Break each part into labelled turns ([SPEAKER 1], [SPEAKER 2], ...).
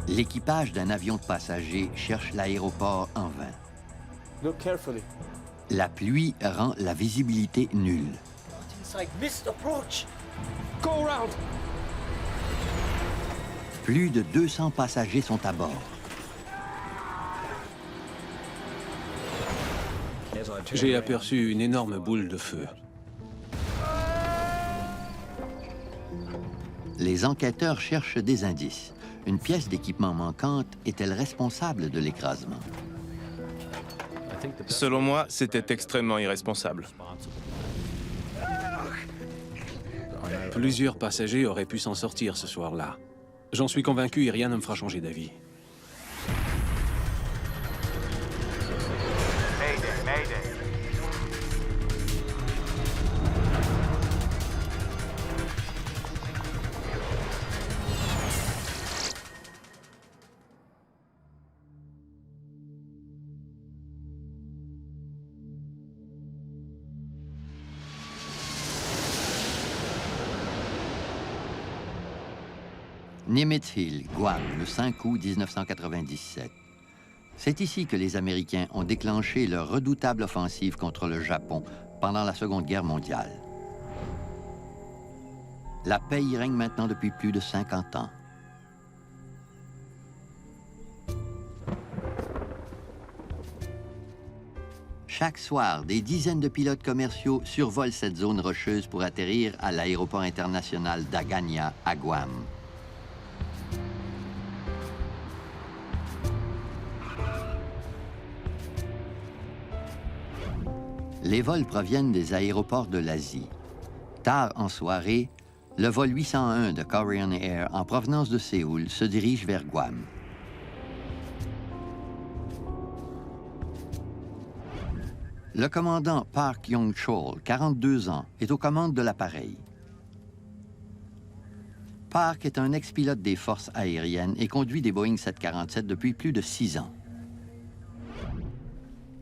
[SPEAKER 1] L'équipage d'un avion de passagers cherche l'aéroport en vain.
[SPEAKER 2] Look carefully.
[SPEAKER 1] La pluie rend la visibilité nulle.
[SPEAKER 2] Inside, missed approach. Go around.
[SPEAKER 1] Plus de 200 passagers sont à bord.
[SPEAKER 3] J'ai aperçu une énorme boule de feu.
[SPEAKER 1] Les enquêteurs cherchent des indices. Une pièce d'équipement manquante est-elle responsable de l'écrasement?
[SPEAKER 4] Selon moi, c'était extrêmement irresponsable.
[SPEAKER 3] Plusieurs passagers auraient pu s'en sortir ce soir-là. J'en suis convaincu et rien ne me fera changer d'avis.
[SPEAKER 5] Mayday, mayday.
[SPEAKER 1] Nimitz Hill, Guam, le 5 août 1997. C'est ici que les Américains ont déclenché leur redoutable offensive contre le Japon pendant la Seconde Guerre mondiale. La paix y règne maintenant depuis plus de 50 ans. Chaque soir, des dizaines de pilotes commerciaux survolent cette zone rocheuse pour atterrir à l'aéroport international d'Agana, à Guam. Les vols proviennent des aéroports de l'Asie. Tard en soirée, le vol 801 de Korean Air en provenance de Séoul se dirige vers Guam. Le commandant Park Yong-chol, 42 ans, est aux commandes de l'appareil. Park est un ex-pilote des forces aériennes et conduit des Boeing 747 depuis plus de 6 ans.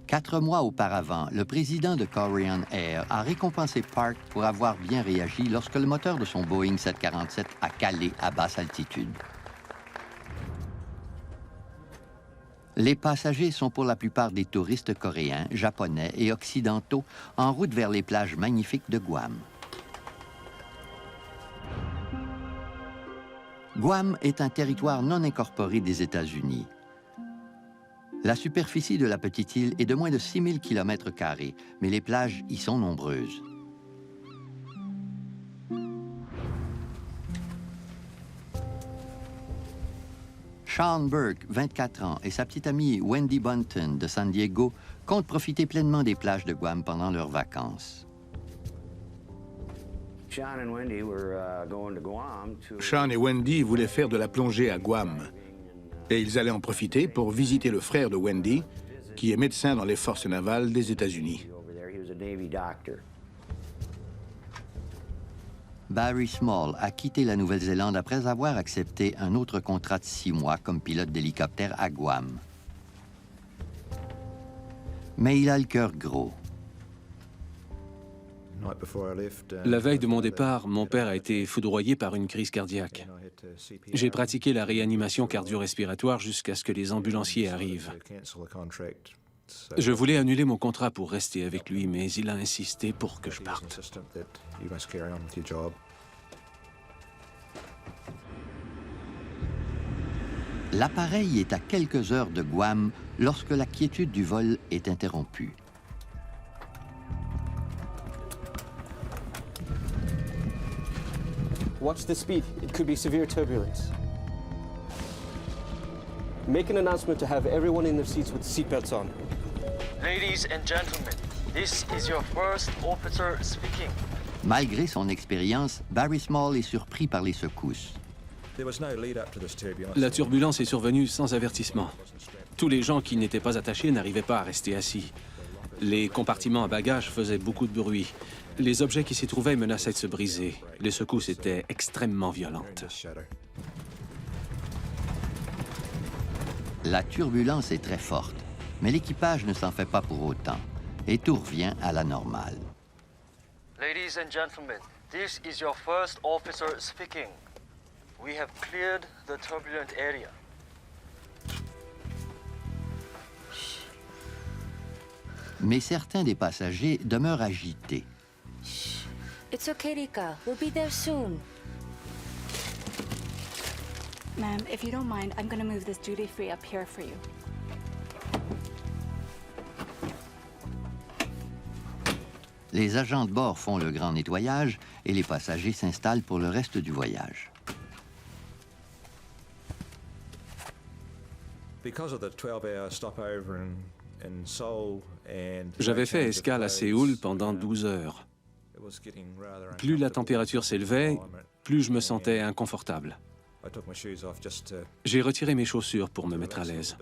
[SPEAKER 1] 4 mois auparavant, le président de Korean Air a récompensé Park pour avoir bien réagi lorsque le moteur de son Boeing 747 a calé à basse altitude. Les passagers sont pour la plupart des touristes coréens, japonais et occidentaux en route vers les plages magnifiques de Guam. Guam est un territoire non incorporé des États-Unis. La superficie de la petite île est de moins de 6000 km², mais les plages y sont nombreuses. Sean Burke, 24 ans, et sa petite amie Wendy Bunton de San Diego comptent profiter pleinement des plages de Guam pendant leurs vacances.
[SPEAKER 6] Sean et Wendy voulaient faire de la plongée à Guam. Et ils allaient en profiter pour visiter le frère de Wendy, qui est médecin dans les forces navales des États-Unis.
[SPEAKER 1] Barry Small a quitté la Nouvelle-Zélande après avoir accepté un autre contrat de 6 mois comme pilote d'hélicoptère à Guam. Mais il a le cœur gros.
[SPEAKER 3] La veille de mon départ, mon père a été foudroyé par une crise cardiaque. J'ai pratiqué la réanimation cardio-respiratoire jusqu'à ce que les ambulanciers arrivent. Je voulais annuler mon contrat pour rester avec lui, mais il a insisté pour que je parte.
[SPEAKER 1] L'appareil est à quelques heures de Guam lorsque la quiétude du vol est interrompue.
[SPEAKER 2] Watch the speed. It could be severe turbulence. Make an announcement to have everyone in their seats with seatbelts on.
[SPEAKER 5] Ladies and gentlemen, this is your first officer speaking.
[SPEAKER 1] Malgré son expérience, Barry Small est surpris par les secousses.
[SPEAKER 3] La turbulence est survenue sans avertissement. Tous les gens qui n'étaient pas attachés n'arrivaient pas à rester assis. Les compartiments à bagages faisaient beaucoup de bruit. Les objets qui s'y trouvaient menaçaient de se briser. Les secousses étaient extrêmement violentes.
[SPEAKER 1] La turbulence est très forte, mais l'équipage ne s'en fait pas pour autant, et tout revient à la normale.
[SPEAKER 5] Ladies and gentlemen, this is your first officer speaking. We have cleared the turbulent area.
[SPEAKER 1] Mais certains des passagers demeurent agités.
[SPEAKER 7] It's okay, Rika. We'll be there soon.
[SPEAKER 8] Ma'am, if you don't mind, I'm gonna move this duty-free up here for you.
[SPEAKER 1] Les agents de bord font le grand nettoyage et les passagers s'installent pour le reste du voyage.
[SPEAKER 3] J'avais fait escale à Séoul pendant 12 heures. Plus la température s'élevait, plus je me sentais inconfortable. J'ai retiré mes chaussures pour me mettre à l'aise.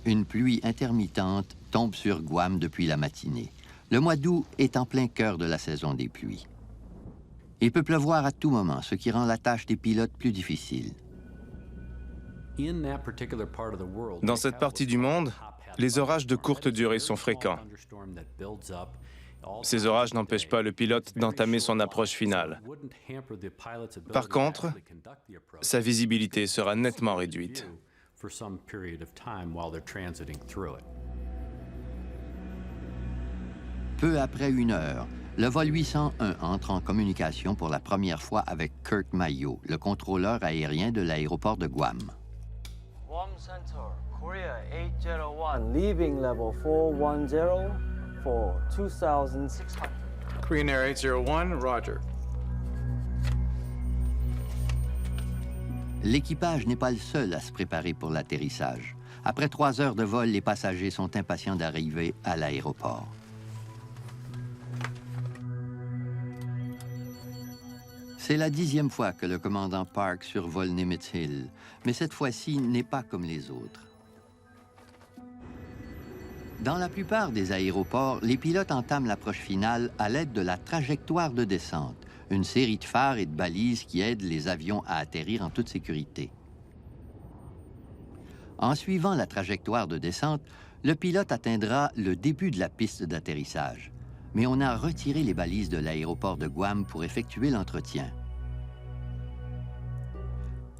[SPEAKER 1] Une pluie intermittente tombe sur Guam depuis la matinée. Le mois d'août est en plein cœur de la saison des pluies. Il peut pleuvoir à tout moment, ce qui rend la tâche des pilotes plus difficile.
[SPEAKER 4] Dans cette partie du monde, les orages de courte durée sont fréquents. Ces orages n'empêchent pas le pilote d'entamer son approche finale. Par contre, sa visibilité sera nettement réduite.
[SPEAKER 1] Peu après 1 heure, le vol 801 entre en communication pour la première fois avec Kurt Mayo, le contrôleur aérien de l'aéroport de Guam.
[SPEAKER 5] Guam Center, Korea 801, leaving level 410 for 2600.
[SPEAKER 2] Korean Air 801, roger.
[SPEAKER 1] L'équipage n'est pas le seul à se préparer pour l'atterrissage. Après 3 heures de vol, les passagers sont impatients d'arriver à l'aéroport. C'est la 10e fois que le commandant Park survole Nimitz Hill, mais cette fois-ci n'est pas comme les autres. Dans la plupart des aéroports, les pilotes entament l'approche finale à l'aide de la trajectoire de descente, une série de phares et de balises qui aident les avions à atterrir en toute sécurité. En suivant la trajectoire de descente, le pilote atteindra le début de la piste d'atterrissage. Mais on a retiré les balises de l'aéroport de Guam pour effectuer l'entretien.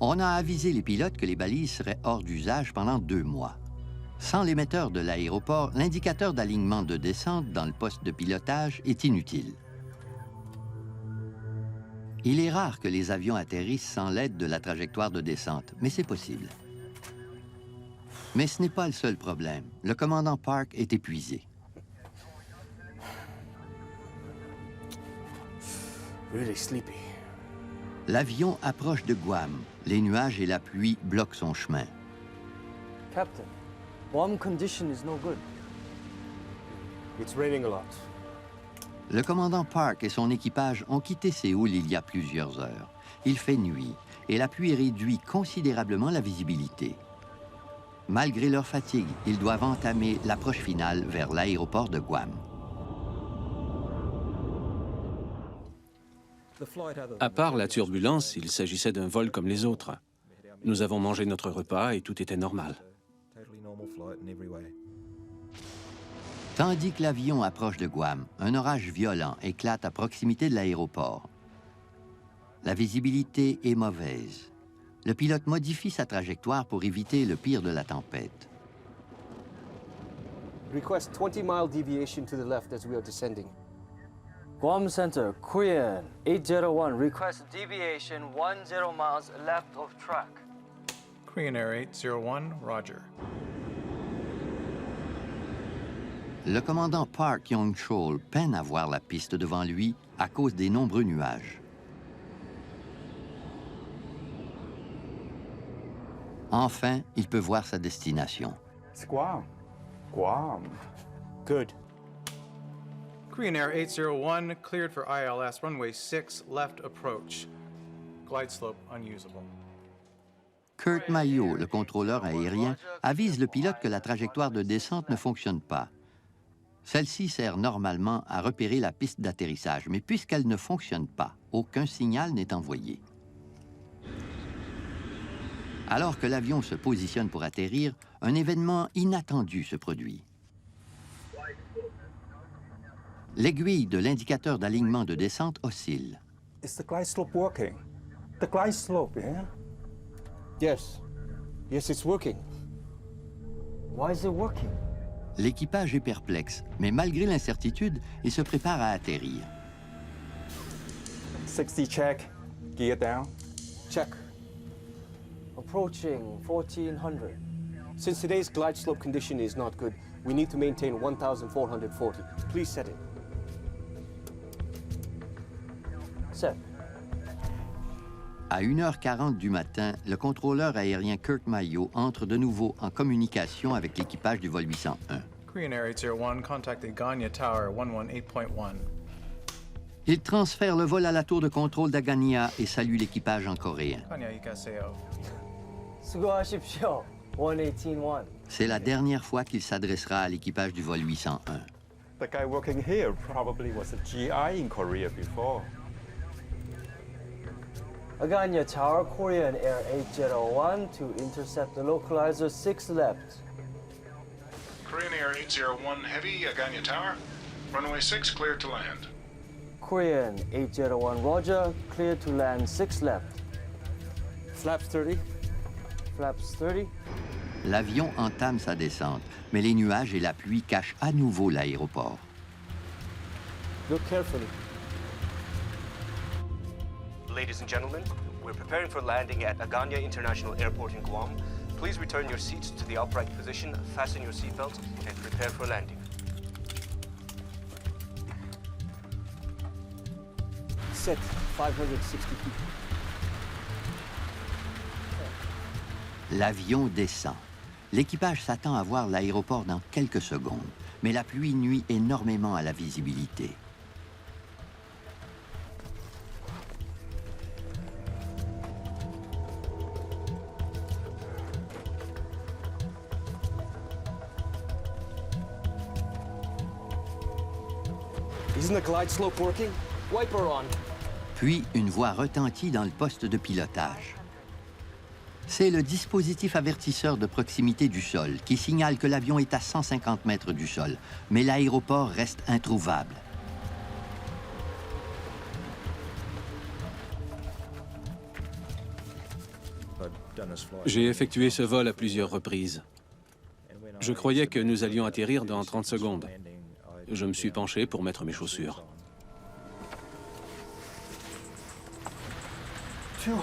[SPEAKER 1] On a avisé les pilotes que les balises seraient hors d'usage pendant 2 mois. Sans l'émetteur de l'aéroport, l'indicateur d'alignement de descente dans le poste de pilotage est inutile. Il est rare que les avions atterrissent sans l'aide de la trajectoire de descente, mais c'est possible. Mais ce n'est pas le seul problème. Le commandant Park est épuisé.
[SPEAKER 2] Really sleepy.
[SPEAKER 1] L'avion approche de Guam. Les nuages et la pluie bloquent son chemin.
[SPEAKER 5] Captain, Guam condition is no good.
[SPEAKER 2] It's raining a lot.
[SPEAKER 1] Le commandant Park et son équipage ont quitté Séoul il y a plusieurs heures. Il fait nuit et la pluie réduit considérablement la visibilité. Malgré leur fatigue, ils doivent entamer l'approche finale vers l'aéroport de Guam.
[SPEAKER 3] À part la turbulence, il s'agissait d'un vol comme les autres. Nous avons mangé notre repas et tout était normal.
[SPEAKER 1] Tandis que l'avion approche de Guam, un orage violent éclate à proximité de l'aéroport. La visibilité est mauvaise. Le pilote modifie sa trajectoire pour éviter le pire de la tempête.
[SPEAKER 2] Request 20-mile deviation to the left as we are descending.
[SPEAKER 5] Guam Center, Korean 801, request deviation 10 miles left of track.
[SPEAKER 9] Korean Air 801, roger.
[SPEAKER 1] Le commandant Park Yong-chol peine à voir la piste devant lui à cause des nombreux nuages. Enfin, il peut voir sa destination.
[SPEAKER 9] It's Guam. Guam.
[SPEAKER 2] Good.
[SPEAKER 9] Korean Air 801, cleared for ILS runway 6, left approach. Glide slope unusable.
[SPEAKER 1] Kurt Mayo, le contrôleur aérien, avise le pilote que la trajectoire de descente ne fonctionne pas. Celle-ci sert normalement à repérer la piste d'atterrissage, mais puisqu'elle ne fonctionne pas, aucun signal n'est envoyé. Alors que l'avion se positionne pour atterrir, un événement inattendu se produit. L'aiguille de l'indicateur d'alignement de descente oscille.
[SPEAKER 2] Is the glide slope working? The glide slope, yeah? Yes. Yes, it's working.
[SPEAKER 5] Why is it working?
[SPEAKER 1] L'équipage est perplexe, mais malgré l'incertitude, il se prépare à atterrir.
[SPEAKER 2] 60 check. Gear down. Check.
[SPEAKER 5] Approaching 1400.
[SPEAKER 2] Since today's glide slope condition is not good, we need to maintain 1,440. Please set it.
[SPEAKER 5] Set.
[SPEAKER 1] À 1h40 du matin, le contrôleur aérien Kirk Mayo entre de nouveau en communication avec l'équipage du vol 801.
[SPEAKER 9] Korean Air 801, contact the Ganya Tower 118.1.
[SPEAKER 1] Il transfère le vol à la tour de contrôle d'Agania et salue l'équipage en coréen.
[SPEAKER 9] Ganya Ikaseo.
[SPEAKER 5] 수고하십시오. 118.1.
[SPEAKER 1] C'est la dernière fois qu'il s'adressera à l'équipage du vol 801.
[SPEAKER 10] The guy working here probably was a GI in Korea before.
[SPEAKER 5] Aganya Tower, Korean Air 801 to intercept the localizer 6 left.
[SPEAKER 11] Korean Air 801 Heavy, Aganya Tower. Runway 6 cleared to land.
[SPEAKER 5] Korean 801 Roger, clear to land 6 left.
[SPEAKER 2] Flaps 30.
[SPEAKER 5] Flaps 30.
[SPEAKER 1] L'avion entame sa descente, mais les nuages et la pluie cachent à nouveau l'aéroport.
[SPEAKER 5] Look carefully.
[SPEAKER 12] Ladies and gentlemen, we're preparing for landing at Aganya International Airport in Guam. Please return your seats to the upright position, fasten your seatbelts, and prepare for landing.
[SPEAKER 2] Set 560 feet.
[SPEAKER 1] L'avion descend. L'équipage s'attend à voir l'aéroport dans quelques secondes, mais la pluie nuit énormément à la visibilité.
[SPEAKER 2] Isn't the glide slope working? Wiper on.
[SPEAKER 1] Puis, une voix retentit dans le poste de pilotage. C'est le dispositif avertisseur de proximité du sol qui signale que l'avion est à 150 mètres du sol, mais l'aéroport reste introuvable.
[SPEAKER 3] J'ai effectué ce vol à plusieurs reprises. Je croyais que nous allions atterrir dans 30 secondes. Je me suis penché pour mettre mes chaussures.
[SPEAKER 2] 200.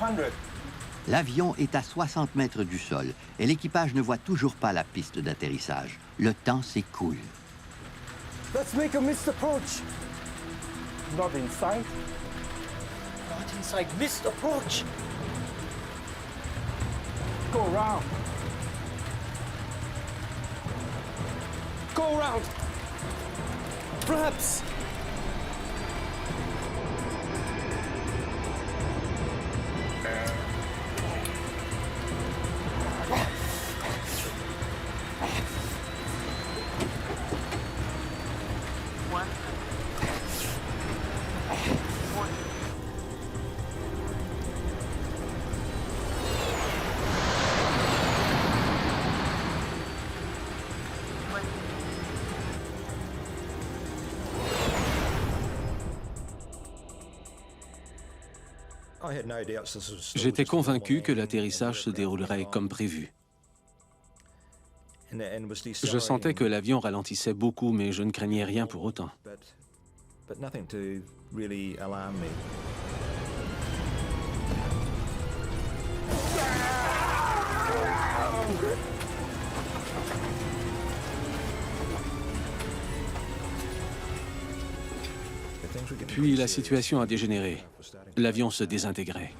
[SPEAKER 1] L'avion est à 60 mètres du sol et l'équipage ne voit toujours pas la piste d'atterrissage. Le temps s'écoule.
[SPEAKER 2] Let's make a missed approach. Not inside.
[SPEAKER 13] Not inside. Missed approach.
[SPEAKER 2] Go around. Go around. Perhaps.
[SPEAKER 3] J'étais convaincu que l'atterrissage se déroulerait comme prévu. Je sentais que l'avion ralentissait beaucoup, mais je ne craignais rien pour autant. Puis la situation a dégénéré. L'avion se désintégrait.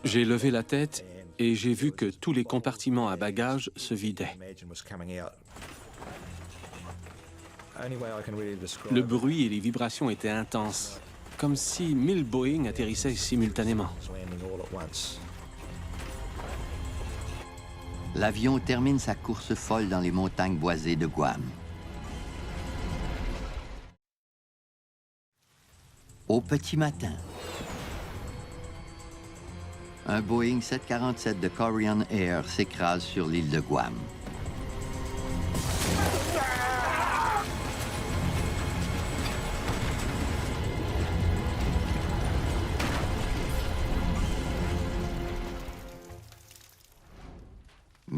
[SPEAKER 3] J'ai levé la tête et j'ai vu que tous les compartiments à bagages se vidaient. Le bruit et les vibrations étaient intenses, comme si 1000 Boeing atterrissaient simultanément.
[SPEAKER 1] L'avion termine sa course folle dans les montagnes boisées de Guam. Au petit matin, un Boeing 747 de Korean Air s'écrase sur l'île de Guam.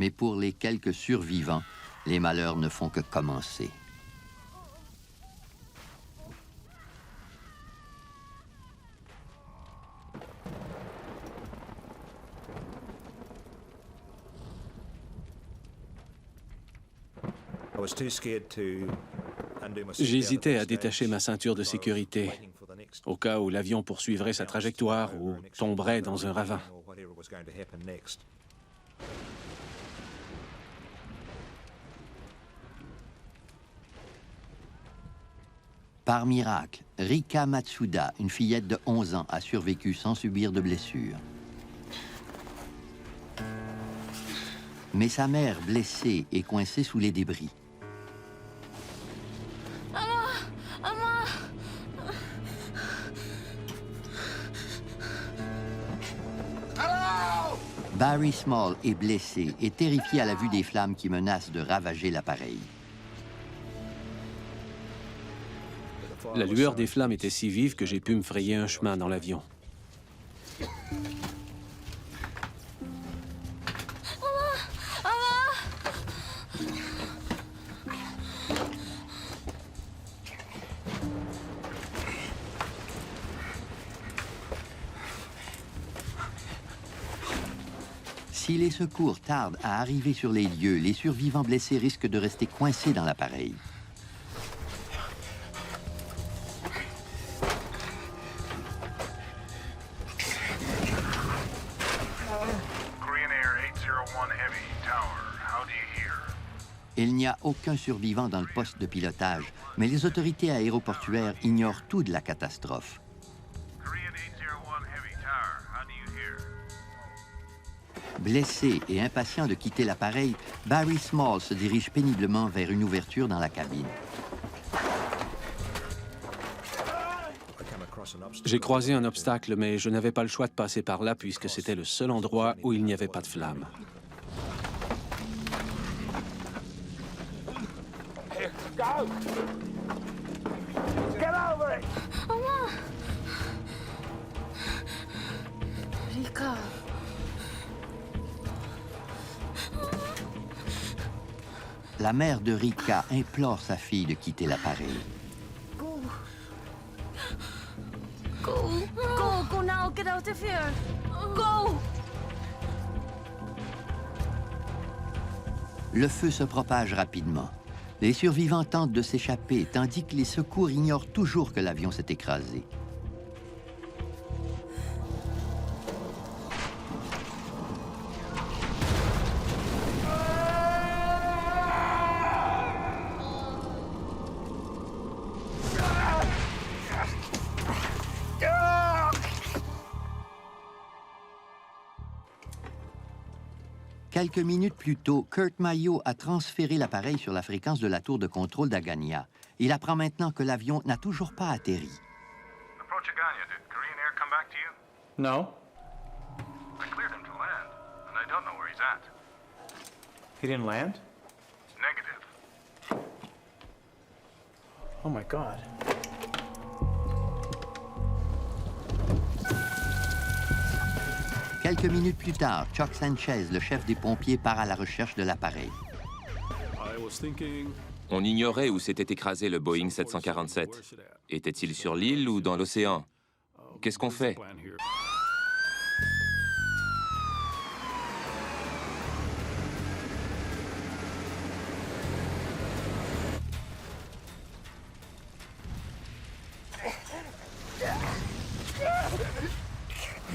[SPEAKER 1] Mais pour les quelques survivants, les malheurs ne font que commencer.
[SPEAKER 3] J'hésitais à détacher ma ceinture de sécurité, au cas où l'avion poursuivrait sa trajectoire ou tomberait dans un ravin.
[SPEAKER 1] Par miracle, Rika Matsuda, une fillette de 11 ans, a survécu sans subir de blessures. Mais sa mère, blessée, est coincée sous les débris. Barry Small est blessé et terrifié à la vue des flammes qui menacent de ravager l'appareil.
[SPEAKER 3] La lueur des flammes était si vive que j'ai pu me frayer un chemin dans l'avion.
[SPEAKER 1] Si les secours tardent à arriver sur les lieux, les survivants blessés risquent de rester coincés dans l'appareil. Il n'y a aucun survivant dans le poste de pilotage, mais les autorités aéroportuaires ignorent tout de la catastrophe. Blessé et impatient de quitter l'appareil, Barry Small se dirige péniblement vers une ouverture dans la cabine.
[SPEAKER 3] J'ai croisé un obstacle, mais je n'avais pas le choix de passer par là puisque c'était le seul endroit où il n'y avait pas de flammes.
[SPEAKER 14] Go! Get over it!
[SPEAKER 7] Maman! Rika.
[SPEAKER 1] La mère de Rika implore sa fille de quitter l'appareil.
[SPEAKER 7] Go. Go. Go. Go now. Get out of here. Go.
[SPEAKER 1] Le feu se propage rapidement. Les survivants tentent de s'échapper, tandis que les secours ignorent toujours que l'avion s'est écrasé. Quelques minutes plus tôt, Kurt Mayo a transféré l'appareil sur la fréquence de la tour de contrôle d'Agania. Il apprend maintenant que l'avion n'a toujours pas atterri.
[SPEAKER 11] Approach Agania. Did Korean Air come back to you?
[SPEAKER 9] No.
[SPEAKER 11] I cleared him to land, and I don't know where he's at.
[SPEAKER 9] He didn't land?
[SPEAKER 11] Negative.
[SPEAKER 9] Oh my God.
[SPEAKER 1] Quelques minutes plus tard, Chuck Sanchez, le chef des pompiers, part à la recherche de l'appareil.
[SPEAKER 15] On ignorait où s'était écrasé le Boeing 747. Était-il sur l'île ou dans l'océan? Qu'est-ce qu'on fait?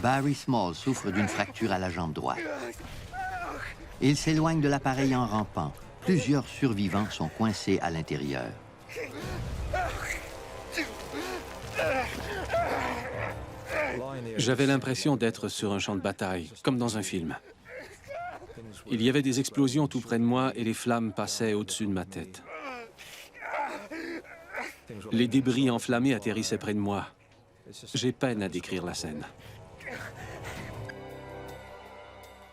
[SPEAKER 1] Barry Small souffre d'une fracture à la jambe droite. Il s'éloigne de l'appareil en rampant. Plusieurs survivants sont coincés à l'intérieur.
[SPEAKER 3] J'avais l'impression d'être sur un champ de bataille, comme dans un film. Il y avait des explosions tout près de moi et les flammes passaient au-dessus de ma tête. Les débris enflammés atterrissaient près de moi. J'ai peine à décrire la scène.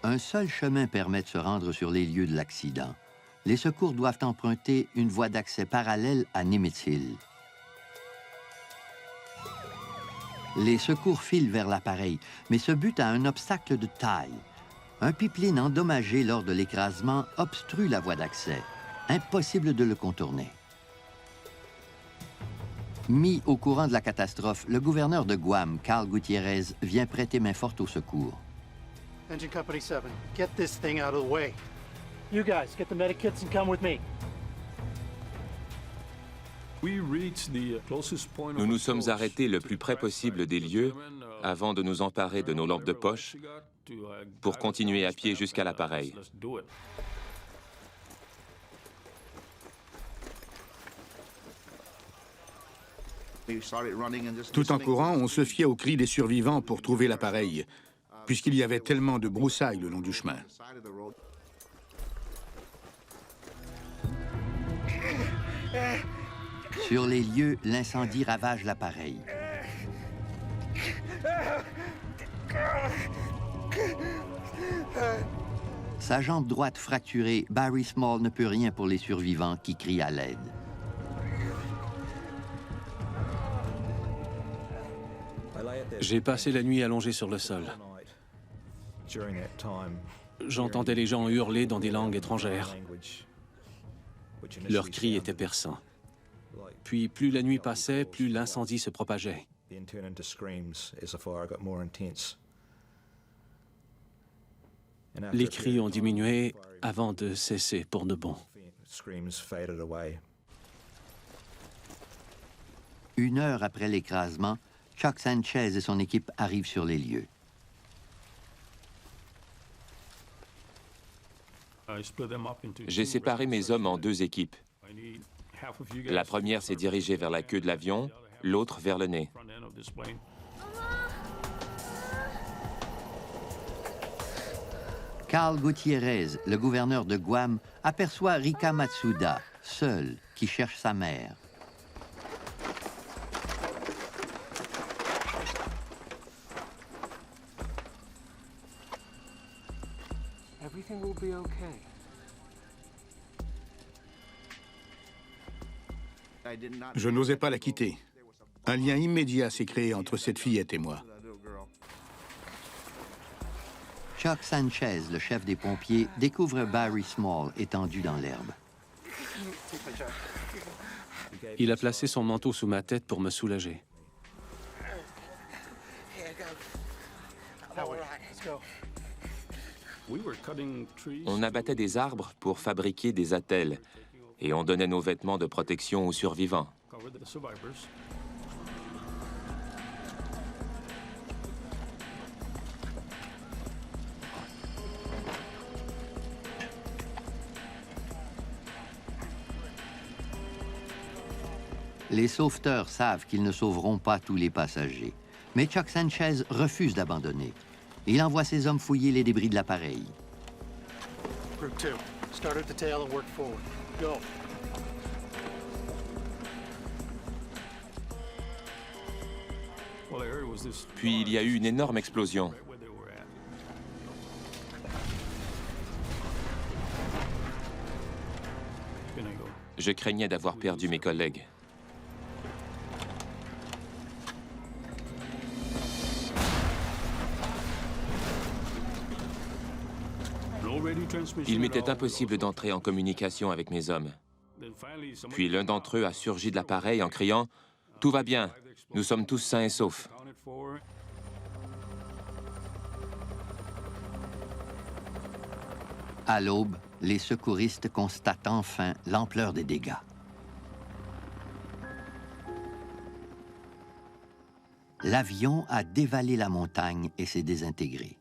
[SPEAKER 1] Un seul chemin permet de se rendre sur les lieux de l'accident. Les secours doivent emprunter une voie d'accès parallèle à Nimitz Hill. Les secours filent vers l'appareil, mais se butent à un obstacle de taille. Un pipeline endommagé lors de l'écrasement obstrue la voie d'accès. Impossible de le contourner. Mis au courant de la catastrophe, le gouverneur de Guam, Carl Gutiérrez, vient prêter main forte au secours.
[SPEAKER 16] Engine Company 7, get this thing out of the way. You guys, get the medikits and come with me.
[SPEAKER 15] Nous nous sommes arrêtés le plus près possible des lieux avant de nous emparer de nos lampes de poche pour continuer à pied jusqu'à l'appareil.
[SPEAKER 6] Tout en courant, on se fiait aux cris des survivants pour trouver l'appareil, puisqu'il y avait tellement de broussailles le long du chemin.
[SPEAKER 1] Sur les lieux, l'incendie ravage l'appareil. Sa jambe droite fracturée, Barry Small ne peut rien pour les survivants qui crient à l'aide.
[SPEAKER 3] J'ai passé la nuit allongé sur le sol. J'entendais les gens hurler dans des langues étrangères. Leurs cris étaient perçants. Puis plus la nuit passait, plus l'incendie se propageait. Les cris ont diminué avant de cesser pour de bon.
[SPEAKER 1] Une heure après l'écrasement, Chuck Sanchez et son équipe arrivent sur les lieux.
[SPEAKER 15] J'ai séparé mes hommes en deux équipes. La première s'est dirigée vers la queue de l'avion, l'autre vers le nez.
[SPEAKER 1] Carl Gutiérrez, le gouverneur de Guam, aperçoit Rika Matsuda, seule, qui cherche sa mère.
[SPEAKER 17] Everything will be okay.
[SPEAKER 6] Je n'osais pas la quitter. Un lien immédiat s'est créé entre cette fillette et moi.
[SPEAKER 1] Chuck Sanchez, le chef des pompiers, découvre Barry Small étendu dans l'herbe.
[SPEAKER 3] Il a placé son manteau sous ma tête pour me soulager.
[SPEAKER 15] On abattait des arbres pour fabriquer des attelles et on donnait nos vêtements de protection aux survivants.
[SPEAKER 1] Les sauveteurs savent qu'ils ne sauveront pas tous les passagers. Mais Chuck Sanchez refuse d'abandonner. Il envoie ses hommes fouiller les débris de l'appareil.
[SPEAKER 16] Group 2, start at the tail and work forward. Go.
[SPEAKER 15] Puis il y a eu une énorme explosion. Je craignais d'avoir perdu mes collègues. Il m'était impossible d'entrer en communication avec mes hommes. Puis l'un d'entre eux a surgi de l'appareil en criant « Tout va bien, nous sommes tous sains et saufs ».
[SPEAKER 1] À l'aube, les secouristes constatent enfin l'ampleur des dégâts. L'avion a dévalé la montagne et s'est désintégré.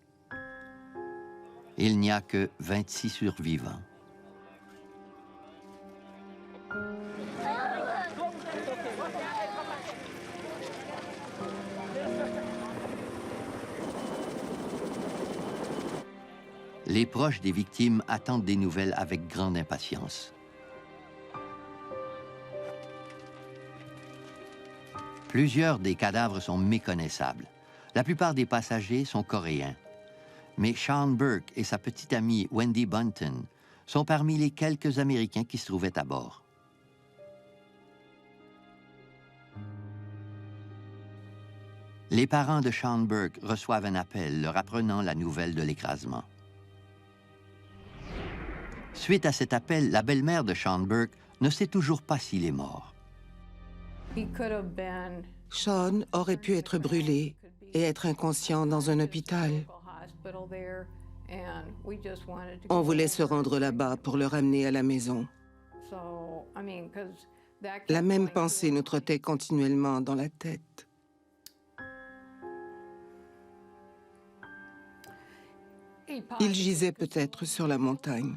[SPEAKER 1] Il n'y a que 26 survivants. Les proches des victimes attendent des nouvelles avec grande impatience. Plusieurs des cadavres sont méconnaissables. La plupart des passagers sont coréens. Mais Sean Burke et sa petite amie Wendy Bunton sont parmi les quelques Américains qui se trouvaient à bord. Les parents de Sean Burke reçoivent un appel leur apprenant la nouvelle de l'écrasement. Suite à cet appel, la belle-mère de Sean Burke ne sait toujours pas s'il est mort.
[SPEAKER 18] Sean aurait pu être brûlé et être inconscient dans un hôpital. On voulait se rendre là-bas pour le ramener à la maison. La même pensée nous trottait continuellement dans la tête. Il gisait peut-être sur la montagne.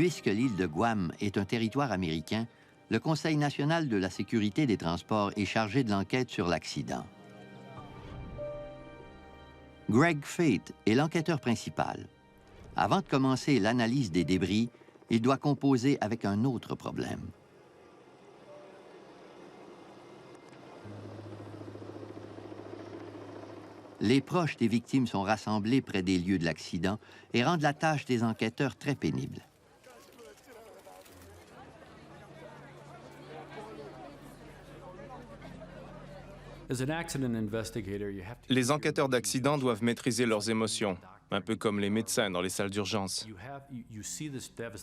[SPEAKER 1] Puisque l'île de Guam est un territoire américain, le Conseil national de la sécurité des transports est chargé de l'enquête sur l'accident. Greg Fate est l'enquêteur principal. Avant de commencer l'analyse des débris, il doit composer avec un autre problème. Les proches des victimes sont rassemblés près des lieux de l'accident et rendent la tâche des enquêteurs très pénible.
[SPEAKER 4] Les enquêteurs d'accident doivent maîtriser leurs émotions, un peu comme les médecins dans les salles d'urgence.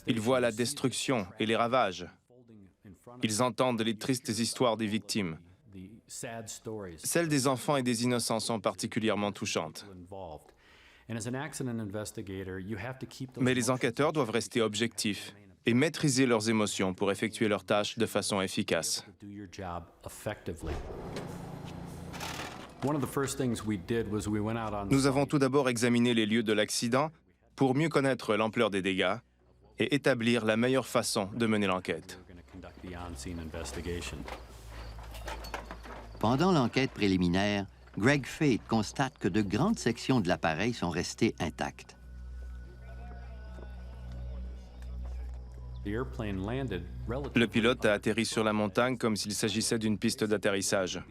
[SPEAKER 4] Ils voient la destruction et les ravages. Ils entendent les tristes histoires des victimes. Celles des enfants et des innocents sont particulièrement touchantes. Mais les enquêteurs doivent rester objectifs et maîtriser leurs émotions pour effectuer leurs tâches de façon efficace. Nous avons tout d'abord examiné les lieux de l'accident pour mieux connaître l'ampleur des dégâts et établir la meilleure façon de mener l'enquête.
[SPEAKER 1] Pendant l'enquête préliminaire, Greg Fate constate que de grandes sections de l'appareil sont restées intactes.
[SPEAKER 4] Le pilote a atterri sur la montagne comme s'il s'agissait d'une piste d'atterrissage.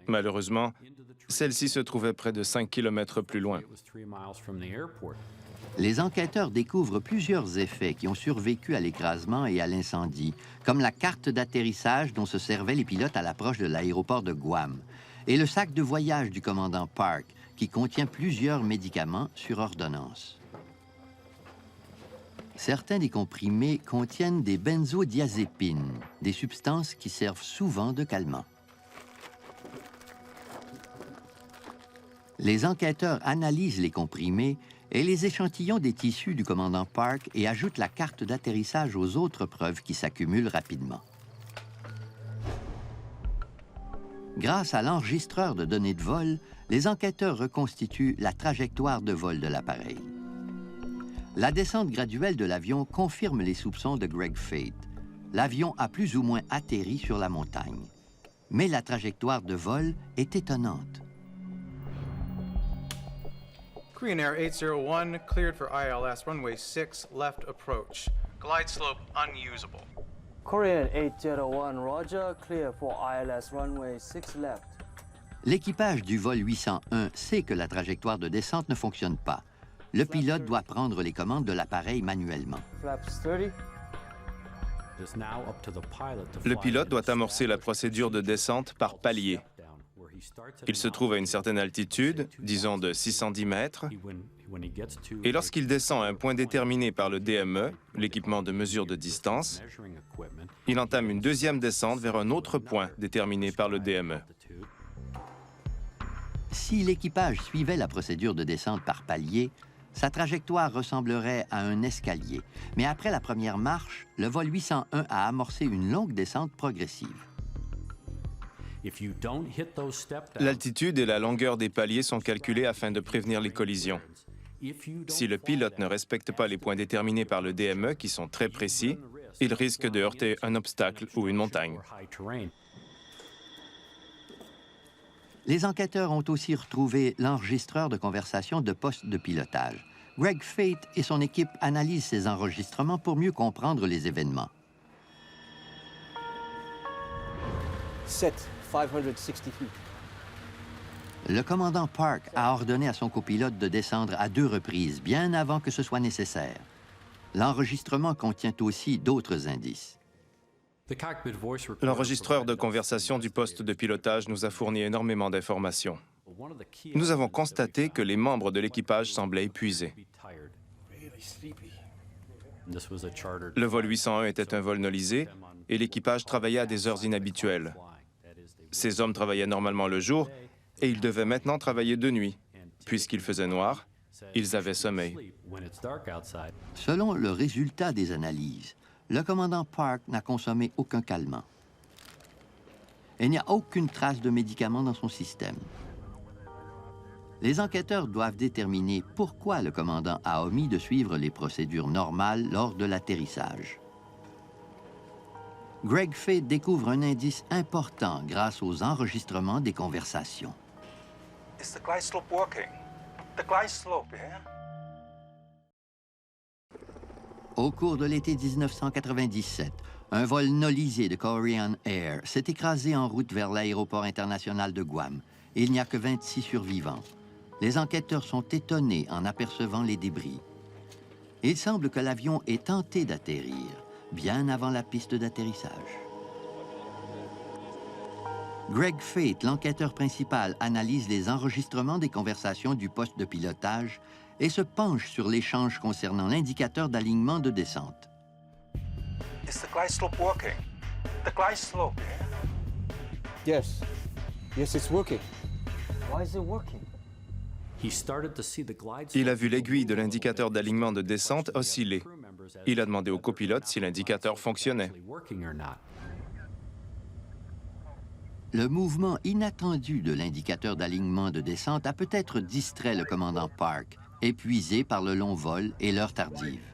[SPEAKER 4] Malheureusement, celle-ci se trouvait près de 5 km plus loin.
[SPEAKER 1] Les enquêteurs découvrent plusieurs effets qui ont survécu à l'écrasement et à l'incendie, comme la carte d'atterrissage dont se servaient les pilotes à l'approche de l'aéroport de Guam, et le sac de voyage du commandant Park, qui contient plusieurs médicaments sur ordonnance. Certains des comprimés contiennent des benzodiazépines, des substances qui servent souvent de calmant. Les enquêteurs analysent les comprimés et les échantillons des tissus du commandant Park et ajoutent la carte d'atterrissage aux autres preuves qui s'accumulent rapidement. Grâce à l'enregistreur de données de vol, les enquêteurs reconstituent la trajectoire de vol de l'appareil. La descente graduelle de l'avion confirme les soupçons de Greg Fate. L'avion a plus ou moins atterri sur la montagne. Mais la trajectoire de vol est étonnante.
[SPEAKER 9] Korean Air 801 cleared for ILS runway 6 left approach. Glide slope unusable.
[SPEAKER 5] Korean 801, Roger, clear for ILS runway 6 left.
[SPEAKER 1] L'équipage du vol 801 sait que la trajectoire de descente ne fonctionne pas. Le pilote doit prendre les commandes de l'appareil manuellement.
[SPEAKER 4] Le pilote doit amorcer la procédure de descente par palier. Il se trouve à une certaine altitude, disons de 610 mètres, et lorsqu'il descend à un point déterminé par le DME, l'équipement de mesure de distance, il entame une deuxième descente vers un autre point déterminé par le DME.
[SPEAKER 1] Si l'équipage suivait la procédure de descente par palier, sa trajectoire ressemblerait à un escalier. Mais après la première marche, le vol 801 a amorcé une longue descente progressive.
[SPEAKER 4] L'altitude et la longueur des paliers sont calculés afin de prévenir les collisions. Si le pilote ne respecte pas les points déterminés par le DME, qui sont très précis, il risque de heurter un obstacle ou une montagne.
[SPEAKER 1] Les enquêteurs ont aussi retrouvé l'enregistreur de conversation de poste de pilotage. Greg Fate et son équipe analysent ces enregistrements pour mieux comprendre les événements.
[SPEAKER 12] Set 560 feet.
[SPEAKER 1] Le commandant Park a ordonné à son copilote de descendre à 2 reprises, bien avant que ce soit nécessaire. L'enregistrement contient aussi d'autres indices.
[SPEAKER 4] L'enregistreur de conversation du poste de pilotage nous a fourni énormément d'informations. Nous avons constaté que les membres de l'équipage semblaient épuisés. Le vol 801 était un vol nolisé et l'équipage travaillait à des heures inhabituelles. Ces hommes travaillaient normalement le jour et ils devaient maintenant travailler de nuit. Puisqu'il faisait noir, ils avaient sommeil.
[SPEAKER 1] Selon le résultat des analyses, le commandant Park n'a consommé aucun calmant. Il n'y a aucune trace de médicaments dans son système. Les enquêteurs doivent déterminer pourquoi le commandant a omis de suivre les procédures normales lors de l'atterrissage. Greg Fay découvre un indice important grâce aux enregistrements des conversations.
[SPEAKER 2] Is the glide slope working? The glide slope, yeah?
[SPEAKER 1] Au cours de l'été 1997, un vol nolisé de Korean Air s'est écrasé en route vers l'aéroport international de Guam. Il n'y a que 26 survivants. Les enquêteurs sont étonnés en apercevant les débris. Il semble que l'avion ait tenté d'atterrir bien avant la piste d'atterrissage. Greg Fate, l'enquêteur principal, analyse les enregistrements des conversations du poste de pilotage et se penche sur l'échange concernant l'indicateur d'alignement de descente.
[SPEAKER 2] Is the glide slope working? The glide slope, yeah? Yes. Yes, it's working.
[SPEAKER 5] Why is it working?
[SPEAKER 4] Il a vu l'aiguille de l'indicateur d'alignement de descente osciller. Il a demandé au copilote si l'indicateur fonctionnait.
[SPEAKER 1] Le mouvement inattendu de l'indicateur d'alignement de descente a peut-être distrait le commandant Park, épuisé par le long vol et l'heure tardive.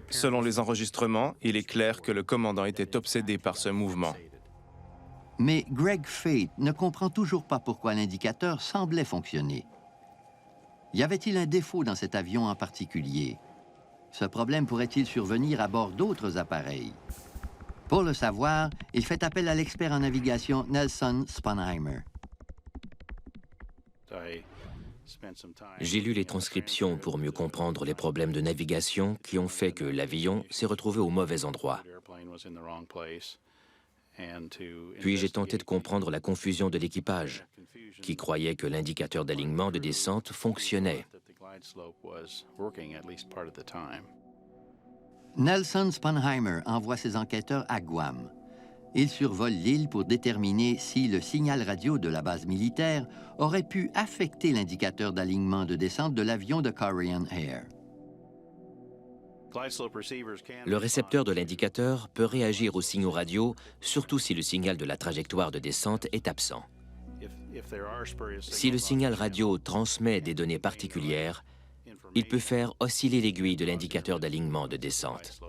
[SPEAKER 4] Selon les enregistrements, il est clair que le commandant était obsédé par ce mouvement.
[SPEAKER 1] Mais Greg Fate ne comprend toujours pas pourquoi l'indicateur semblait fonctionner. Y avait-il un défaut dans cet avion en particulier? Ce problème pourrait-il survenir à bord d'autres appareils? Pour le savoir, il fait appel à l'expert en navigation Nelson Sponheimer.
[SPEAKER 19] J'ai lu les transcriptions pour mieux comprendre les problèmes de navigation qui ont fait que l'avion s'est retrouvé au mauvais endroit. Puis j'ai tenté de comprendre la confusion de l'équipage, qui croyait que l'indicateur d'alignement de descente fonctionnait.
[SPEAKER 1] Nelson Sponheimer envoie ses enquêteurs à Guam. Ils survolent l'île pour déterminer si le signal radio de la base militaire aurait pu affecter l'indicateur d'alignement de descente de l'avion de Korean Air.
[SPEAKER 19] Le récepteur de l'indicateur peut réagir aux signaux radio, surtout si le signal de la trajectoire de descente est absent. Si le signal radio transmet des données particulières, il peut faire osciller l'aiguille de l'indicateur d'alignement de descente.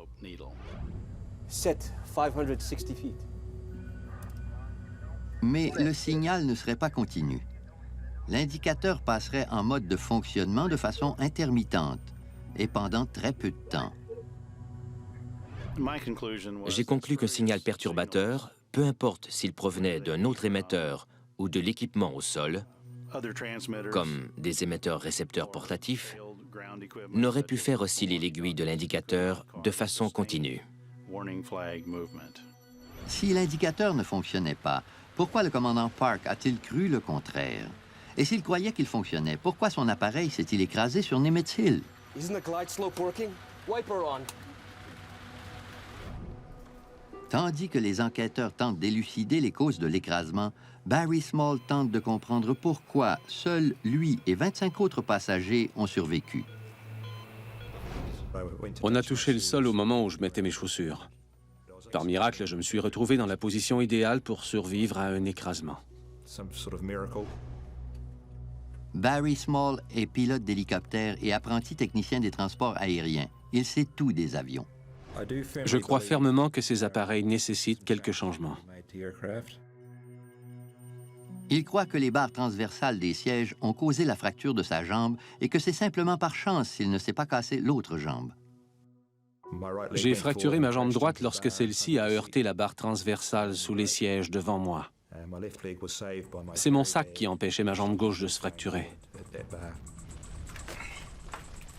[SPEAKER 5] Set 560 feet.
[SPEAKER 1] Mais le signal ne serait pas continu. L'indicateur passerait en mode de fonctionnement de façon intermittente et pendant très peu de temps.
[SPEAKER 19] J'ai conclu qu'un signal perturbateur, peu importe s'il provenait d'un autre émetteur ou de l'équipement au sol, comme des émetteurs-récepteurs portatifs, n'aurait pu faire osciller l'aiguille de l'indicateur de façon continue.
[SPEAKER 1] Si l'indicateur ne fonctionnait pas, pourquoi le commandant Park a-t-il cru le contraire? Et s'il croyait qu'il fonctionnait, pourquoi son appareil s'est-il écrasé sur Nimitz Hill?
[SPEAKER 5] Isn't the glide slope working? Wiper on.
[SPEAKER 1] Tandis que les enquêteurs tentent d'élucider les causes de l'écrasement, Barry Small tente de comprendre pourquoi seul lui et 25 autres passagers ont survécu.
[SPEAKER 3] On a touché le sol au moment où je mettais mes chaussures. Par miracle, je me suis retrouvé dans la position idéale pour survivre à un écrasement.
[SPEAKER 1] Barry Small est pilote d'hélicoptère et apprenti technicien des transports aériens. Il sait tout des avions.
[SPEAKER 3] Je crois fermement que ces appareils nécessitent quelques changements.
[SPEAKER 1] Il croit que les barres transversales des sièges ont causé la fracture de sa jambe et que c'est simplement par chance s'il ne s'est pas cassé l'autre jambe.
[SPEAKER 3] J'ai fracturé ma jambe droite lorsque celle-ci a heurté la barre transversale sous les sièges devant moi. C'est mon sac qui empêchait ma jambe gauche de se fracturer.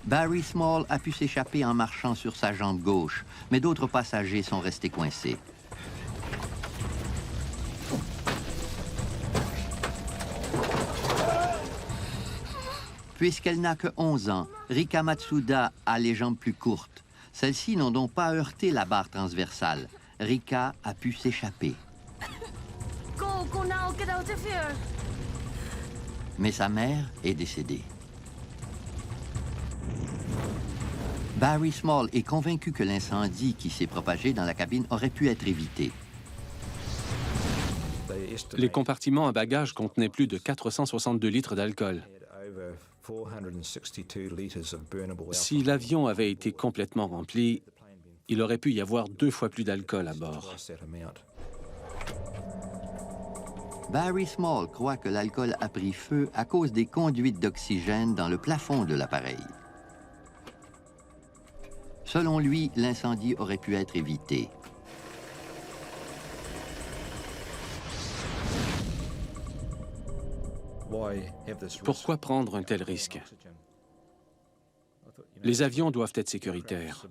[SPEAKER 1] Barry Small a pu s'échapper en marchant sur sa jambe gauche, mais d'autres passagers sont restés coincés. Puisqu'elle n'a que 11 ans, Rika Matsuda a les jambes plus courtes. Celles-ci n'ont donc pas heurté la barre transversale. Rika a pu s'échapper.
[SPEAKER 7] Go now, get out of here.
[SPEAKER 1] Mais sa mère est décédée. Barry Small est convaincu que l'incendie qui s'est propagé dans la cabine aurait pu être évité.
[SPEAKER 3] Les compartiments à bagages contenaient plus de 462 litres d'alcool. Si l'avion avait été complètement rempli, il aurait pu y avoir 2 fois plus d'alcool à bord.
[SPEAKER 1] Barry Small croit que l'alcool a pris feu à cause des conduites d'oxygène dans le plafond de l'appareil. Selon lui, l'incendie aurait pu être évité.
[SPEAKER 3] Pourquoi prendre un tel risque? Les avions doivent être sécuritaires.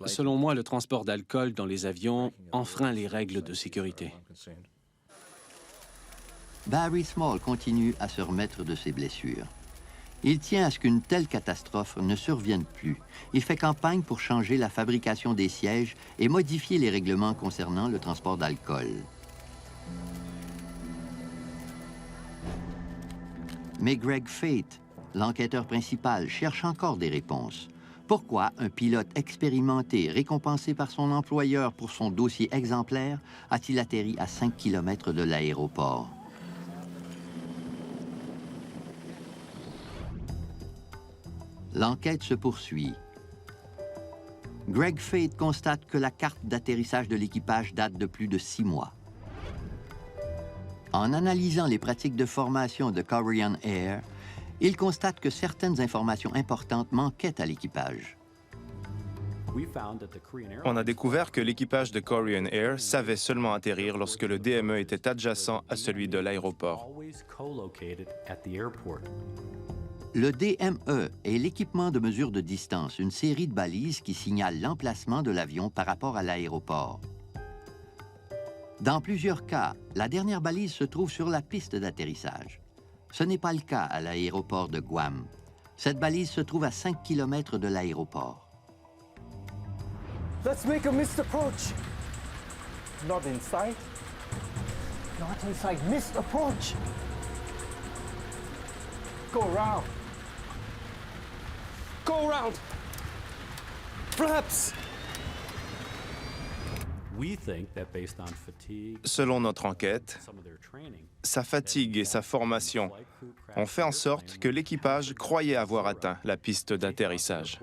[SPEAKER 3] Selon moi, le transport d'alcool dans les avions enfreint les règles de sécurité.
[SPEAKER 1] Barry Small continue à se remettre de ses blessures. Il tient à ce qu'une telle catastrophe ne survienne plus. Il fait campagne pour changer la fabrication des sièges et modifier les règlements concernant le transport d'alcool. Mais Greg Fate, l'enquêteur principal, cherche encore des réponses. Pourquoi un pilote expérimenté, récompensé par son employeur pour son dossier exemplaire, a-t-il atterri à 5 km de l'aéroport? L'enquête se poursuit. Greg Fate constate que la carte d'atterrissage de l'équipage date de plus de 6 mois. En analysant les pratiques de formation de Korean Air, il constate que certaines informations importantes manquaient à l'équipage.
[SPEAKER 4] On a découvert que l'équipage de Korean Air savait seulement atterrir lorsque le DME était adjacent à celui de l'aéroport.
[SPEAKER 1] Le DME est l'équipement de mesure de distance, une série de balises qui signalent l'emplacement de l'avion par rapport à l'aéroport. Dans plusieurs cas, la dernière balise se trouve sur la piste d'atterrissage. Ce n'est pas le cas à l'aéroport de Guam. Cette balise se trouve à 5 km de l'aéroport.
[SPEAKER 13] Let's make a missed approach.
[SPEAKER 2] Not inside.
[SPEAKER 13] Not inside. Missed approach.
[SPEAKER 2] Go around. Go around. Flaps.
[SPEAKER 4] Selon notre enquête, sa fatigue et sa formation ont fait en sorte que l'équipage croyait avoir atteint la piste d'atterrissage.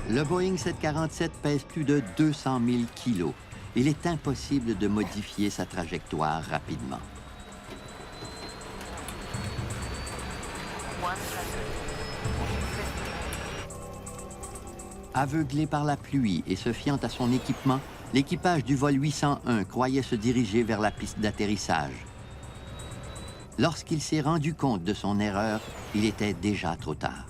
[SPEAKER 1] Le Boeing 747 pèse plus de 200 000 kilos. Il est impossible de modifier sa trajectoire rapidement. Aveuglé par la pluie et se fiant à son équipement, l'équipage du vol 801 croyait se diriger vers la piste d'atterrissage. Lorsqu'il s'est rendu compte de son erreur, il était déjà trop tard.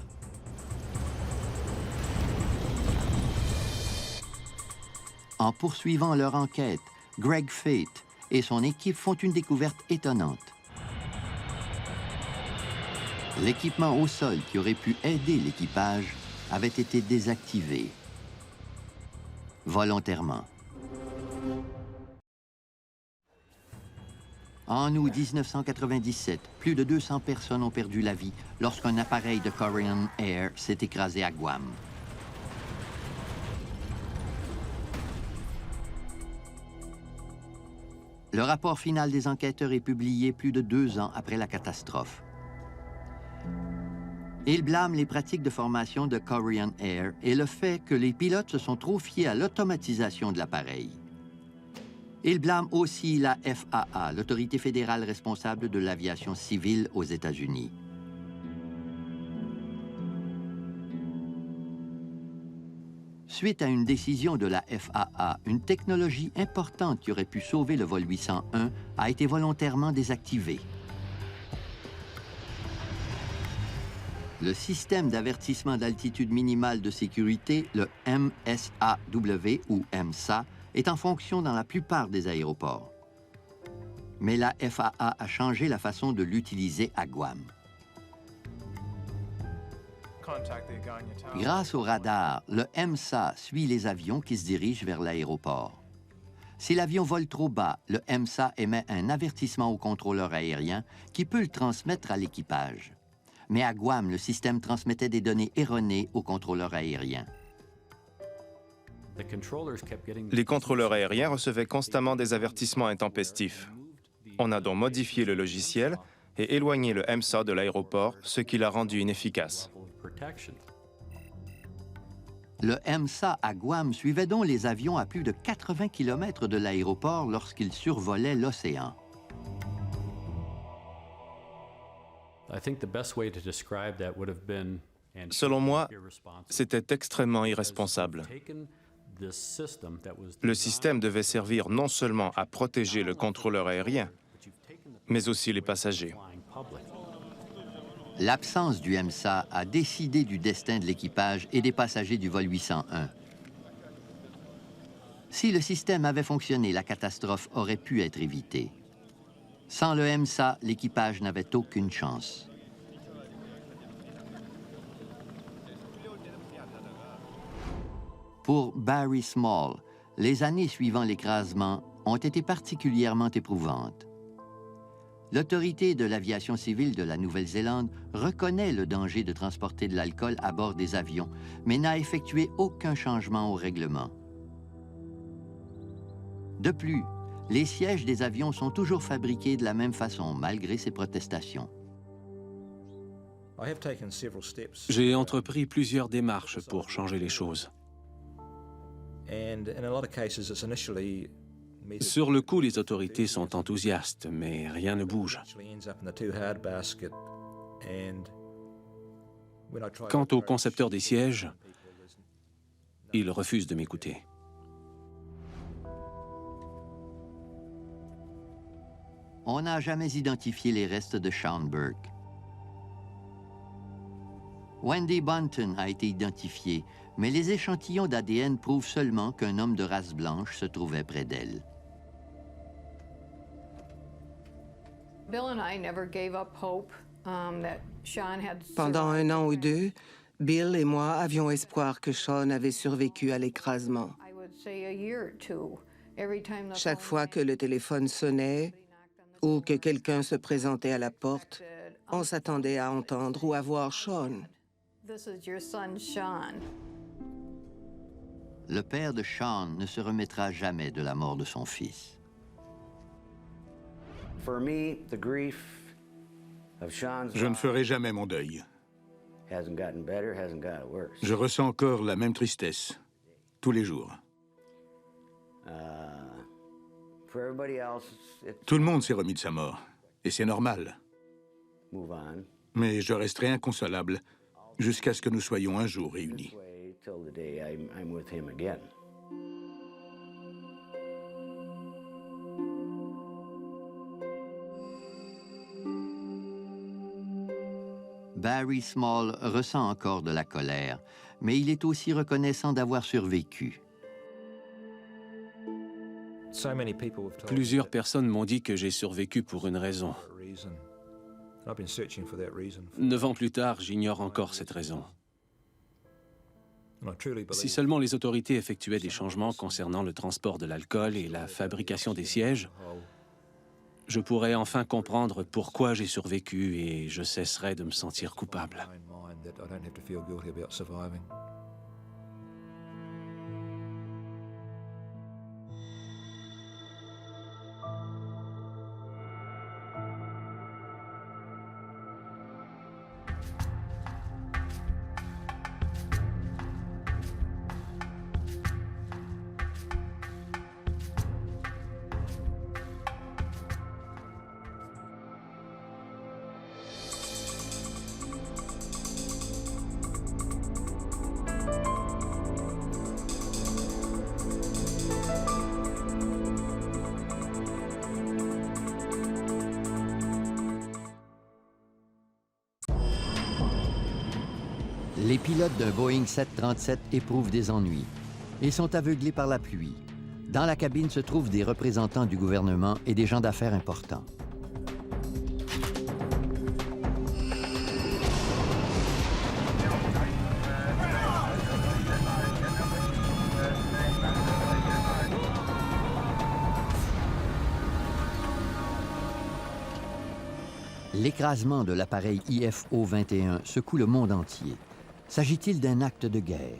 [SPEAKER 1] En poursuivant leur enquête, Greg Fate et son équipe font une découverte étonnante. L'équipement au sol qui aurait pu aider l'équipage avait été désactivé volontairement. En août 1997, plus de 200 personnes ont perdu la vie lorsqu'un appareil de Korean Air s'est écrasé à Guam. Le rapport final des enquêteurs est publié plus de 2 ans après la catastrophe. Il blâme les pratiques de formation de Korean Air et le fait que les pilotes se sont trop fiés à l'automatisation de l'appareil. Il blâme aussi la FAA, l'autorité fédérale responsable de l'aviation civile aux États-Unis. Suite à une décision de la FAA, une technologie importante qui aurait pu sauver le vol 801 a été volontairement désactivée. Le système d'avertissement d'altitude minimale de sécurité, le MSAW ou MSA, est en fonction dans la plupart des aéroports. Mais la FAA a changé la façon de l'utiliser à Guam. Grâce au radar, le MSA suit les avions qui se dirigent vers l'aéroport. Si l'avion vole trop bas, le MSA émet un avertissement au contrôleur aérien qui peut le transmettre à l'équipage. Mais à Guam, le système transmettait des données erronées au contrôleur aérien.
[SPEAKER 4] Les contrôleurs aériens recevaient constamment des avertissements intempestifs. On a donc modifié le logiciel et éloigné le MSA de l'aéroport, ce qui l'a rendu inefficace.
[SPEAKER 1] Le MSA à Guam suivait donc les avions à plus de 80 km de l'aéroport lorsqu'ils survolaient l'océan.
[SPEAKER 4] Selon moi, c'était extrêmement irresponsable. Le système devait servir non seulement à protéger le contrôleur aérien, mais aussi les passagers.
[SPEAKER 1] L'absence du MSA a décidé du destin de l'équipage et des passagers du vol 801. Si le système avait fonctionné, la catastrophe aurait pu être évitée. Sans le MSA, l'équipage n'avait aucune chance. Pour Barry Small, les années suivant l'écrasement ont été particulièrement éprouvantes. L'autorité de l'aviation civile de la Nouvelle-Zélande reconnaît le danger de transporter de l'alcool à bord des avions, mais n'a effectué aucun changement au règlement. De plus, les sièges des avions sont toujours fabriqués de la même façon, malgré ces protestations.
[SPEAKER 3] J'ai entrepris plusieurs démarches pour changer les choses. Sur le coup, les autorités sont enthousiastes, mais rien ne bouge. Quant au concepteur des sièges, il refuse de m'écouter.
[SPEAKER 1] On n'a jamais identifié les restes de Sean Burke. Wendy Bunton a été identifiée, mais les échantillons d'ADN prouvent seulement qu'un homme de race blanche se trouvait près d'elle.
[SPEAKER 18] Pendant un an ou deux, Bill et moi avions espoir que Sean avait survécu à l'écrasement. Chaque fois que le téléphone sonnait ou que quelqu'un se présentait à la porte, on s'attendait à entendre ou à voir Sean.
[SPEAKER 1] Le père de Sean ne se remettra jamais de la mort de son fils.
[SPEAKER 6] Je ne ferai jamais mon deuil. Je ressens encore la même tristesse, tous les jours. Tout le monde s'est remis de sa mort, et c'est normal. Mais je resterai inconsolable jusqu'à ce que nous soyons un jour réunis.
[SPEAKER 1] Barry Small ressent encore de la colère, mais il est aussi reconnaissant d'avoir survécu.
[SPEAKER 3] Plusieurs personnes m'ont dit que j'ai survécu pour une raison. 9 ans plus tard, j'ignore encore cette raison. Si seulement les autorités effectuaient des changements concernant le transport de l'alcool et la fabrication des sièges, je pourrais enfin comprendre pourquoi j'ai survécu et je cesserais de me sentir coupable.
[SPEAKER 1] pilotes d'un Boeing 737 éprouvent des ennuis. Ils sont aveuglés par la pluie. Dans la cabine se trouvent des représentants du gouvernement et des gens d'affaires importants. L'écrasement de l'appareil IFO-21 secoue le monde entier. S'agit-il d'un acte de guerre?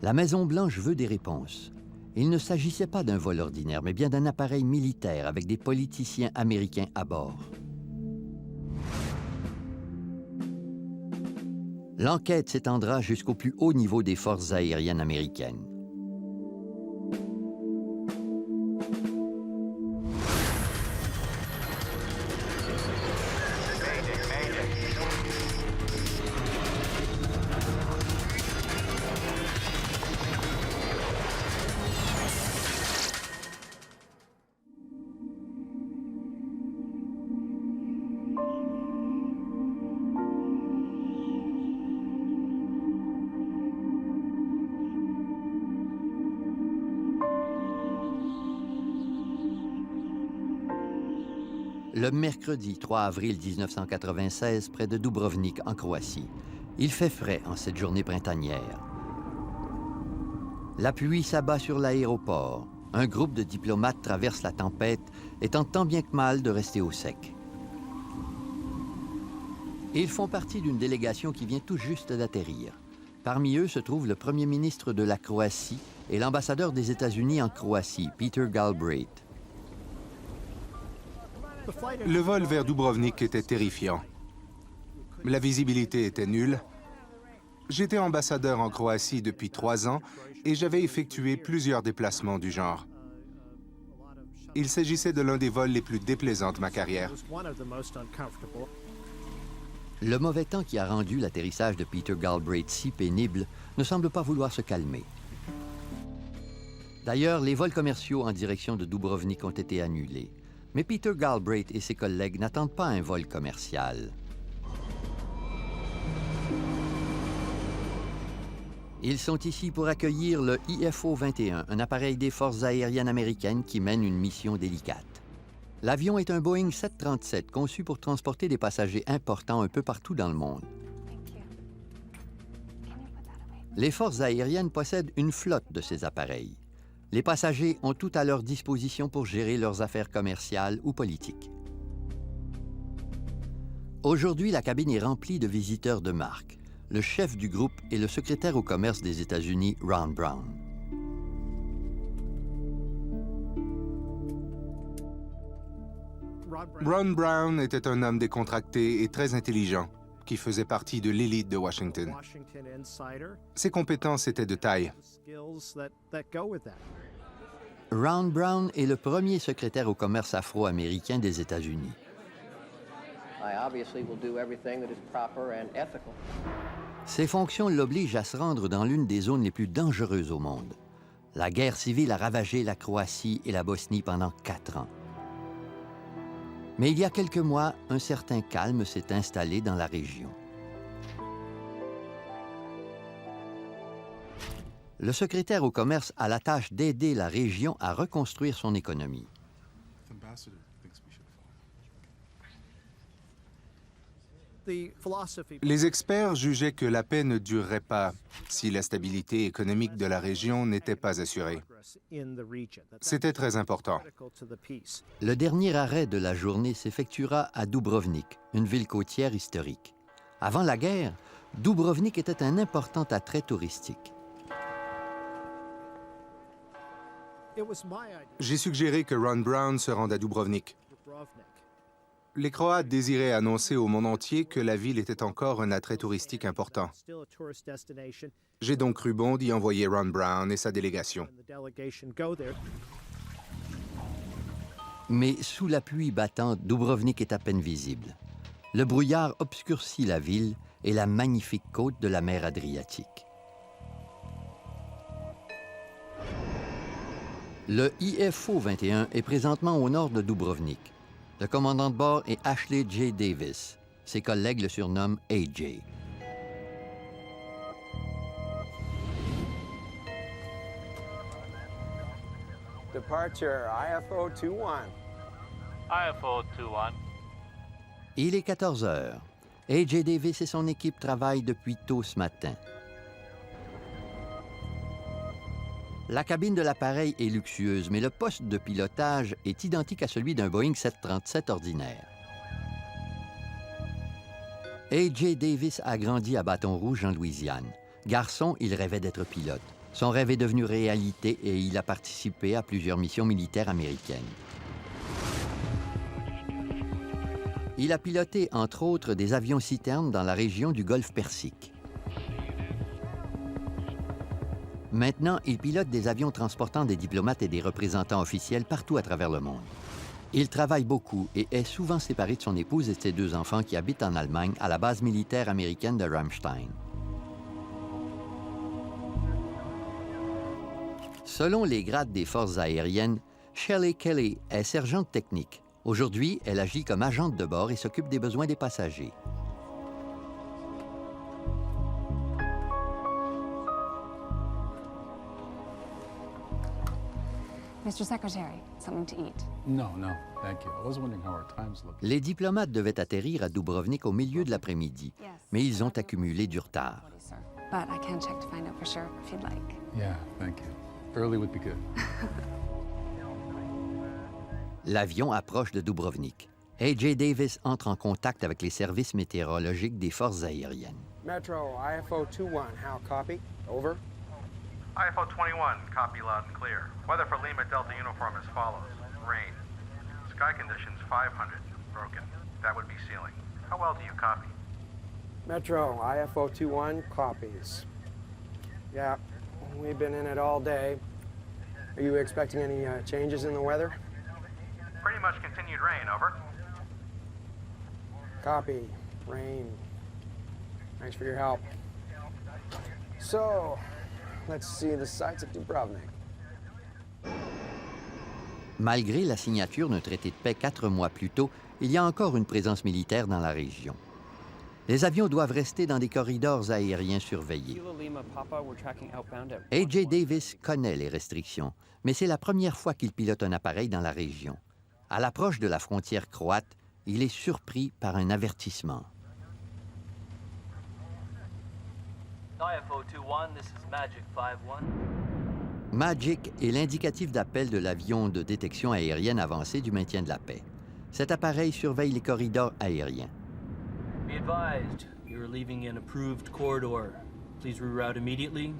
[SPEAKER 1] La Maison-Blanche veut des réponses. Il ne s'agissait pas d'un vol ordinaire, mais bien d'un appareil militaire avec des politiciens américains à bord. L'enquête s'étendra jusqu'au plus haut niveau des forces aériennes américaines. Le mercredi 3 avril 1996, près de Dubrovnik, en Croatie. Il fait frais en cette journée printanière. La pluie s'abat sur l'aéroport. Un groupe de diplomates traverse la tempête, étant tant bien que mal de rester au sec. Ils font partie d'une délégation qui vient tout juste d'atterrir. Parmi eux se trouve le premier ministre de la Croatie et l'ambassadeur des États-Unis en Croatie, Peter Galbraith.
[SPEAKER 20] Le vol vers Dubrovnik était terrifiant. La visibilité était nulle. J'étais ambassadeur en Croatie depuis 3 ans et j'avais effectué plusieurs déplacements du genre. Il s'agissait de l'un des vols les plus déplaisants de ma carrière.
[SPEAKER 1] Le mauvais temps qui a rendu l'atterrissage de Peter Galbraith si pénible ne semble pas vouloir se calmer. D'ailleurs, les vols commerciaux en direction de Dubrovnik ont été annulés. Mais Peter Galbraith et ses collègues n'attendent pas un vol commercial. Ils sont ici pour accueillir le IFO-21, un appareil des forces aériennes américaines qui mène une mission délicate. L'avion est un Boeing 737 conçu pour transporter des passagers importants un peu partout dans le monde. Les forces aériennes possèdent une flotte de ces appareils. Les passagers ont tout à leur disposition pour gérer leurs affaires commerciales ou politiques. Aujourd'hui, la cabine est remplie de visiteurs de marque. Le chef du groupe est le secrétaire au commerce des États-Unis, Ron Brown.
[SPEAKER 20] Ron Brown était un homme décontracté et très intelligent, qui faisait partie de l'élite de Washington. Ses compétences étaient de taille.
[SPEAKER 1] Ron Brown est le premier secrétaire au commerce afro-américain des États-Unis. Ses fonctions l'obligent à se rendre dans l'une des zones les plus dangereuses au monde. La guerre civile a ravagé la Croatie et la Bosnie pendant 4 ans. Mais il y a quelques mois, un certain calme s'est installé dans la région. Le secrétaire au commerce a la tâche d'aider la région à reconstruire son économie.
[SPEAKER 20] Les experts jugeaient que la paix ne durerait pas si la stabilité économique de la région n'était pas assurée. C'était très important.
[SPEAKER 1] Le dernier arrêt de la journée s'effectuera à Dubrovnik, une ville côtière historique. Avant la guerre, Dubrovnik était un important attrait touristique.
[SPEAKER 20] J'ai suggéré que Ron Brown se rende à Dubrovnik. Les Croates désiraient annoncer au monde entier que la ville était encore un attrait touristique important. J'ai donc cru bon d'y envoyer Ron Brown et sa délégation.
[SPEAKER 1] Mais sous la pluie battante, Dubrovnik est à peine visible. Le brouillard obscurcit la ville et la magnifique côte de la mer Adriatique. Le IFO-21 est présentement au nord de Dubrovnik. Le commandant de bord est Ashley J. Davis. Ses collègues le surnomment AJ.
[SPEAKER 2] Departure, IFO 21.
[SPEAKER 21] IFO 21.
[SPEAKER 1] Il est 14 heures. A.J. Davis et son équipe travaillent depuis tôt ce matin. La cabine de l'appareil est luxueuse, mais le poste de pilotage est identique à celui d'un Boeing 737 ordinaire. A.J. Davis a grandi à Bâton Rouge, en Louisiane. Garçon, il rêvait d'être pilote. Son rêve est devenu réalité et il a participé à plusieurs missions militaires américaines. Il a piloté, entre autres, des avions-citernes dans la région du Golfe Persique. Maintenant, il pilote des avions transportant des diplomates et des représentants officiels partout à travers le monde. Il travaille beaucoup et est souvent séparé de son épouse et de ses 2 enfants qui habitent en Allemagne, à la base militaire américaine de Ramstein. Selon les grades des forces aériennes, Shelley Kelly est sergente technique. Aujourd'hui, elle agit comme agente de bord et s'occupe des besoins des passagers.
[SPEAKER 8] Mr. Secretary, something to eat.
[SPEAKER 22] No, thank you. I was wondering how our time's looking.
[SPEAKER 1] Les diplomates devaient atterrir à Dubrovnik au milieu de l'après-midi, mais ils ont accumulé du retard.
[SPEAKER 8] But I can check to find out for sure if you'd like.
[SPEAKER 22] Yeah, thank you. Early would be good.
[SPEAKER 1] L'avion approche de Dubrovnik. A.J. Davis entre en contact avec les services météorologiques des forces aériennes.
[SPEAKER 2] Metro, IFO 21, how copy? Over.
[SPEAKER 21] IFO 21, copy loud and clear. Weather for Lima Delta uniform as follows. Rain. Sky conditions 500. Broken. That would be ceiling. How well do you copy?
[SPEAKER 2] Metro, IFO 21, copies. Yeah, we've been in it all day. Are you expecting any changes in the weather?
[SPEAKER 21] Pretty much continued rain, over.
[SPEAKER 2] Copy. Rain. Thanks for your help. So, let's see the sights of Dubrovnik.
[SPEAKER 1] Malgré la signature d'un traité de paix 4 mois plus tôt, il y a encore une présence militaire dans la région. Les avions doivent rester dans des corridors aériens surveillés. A.J. Davis connaît les restrictions, mais c'est la première fois qu'il pilote un appareil dans la région. À l'approche de la frontière croate, il est surpris par un avertissement.
[SPEAKER 5] IFO 21, this is Magic 51.
[SPEAKER 1] Magic est l'indicatif d'appel de l'avion de détection aérienne avancée du maintien de la paix. Cet appareil surveille les corridors aériens.
[SPEAKER 5] Be advised, you're leaving an approved corridor. Please reroute immediately.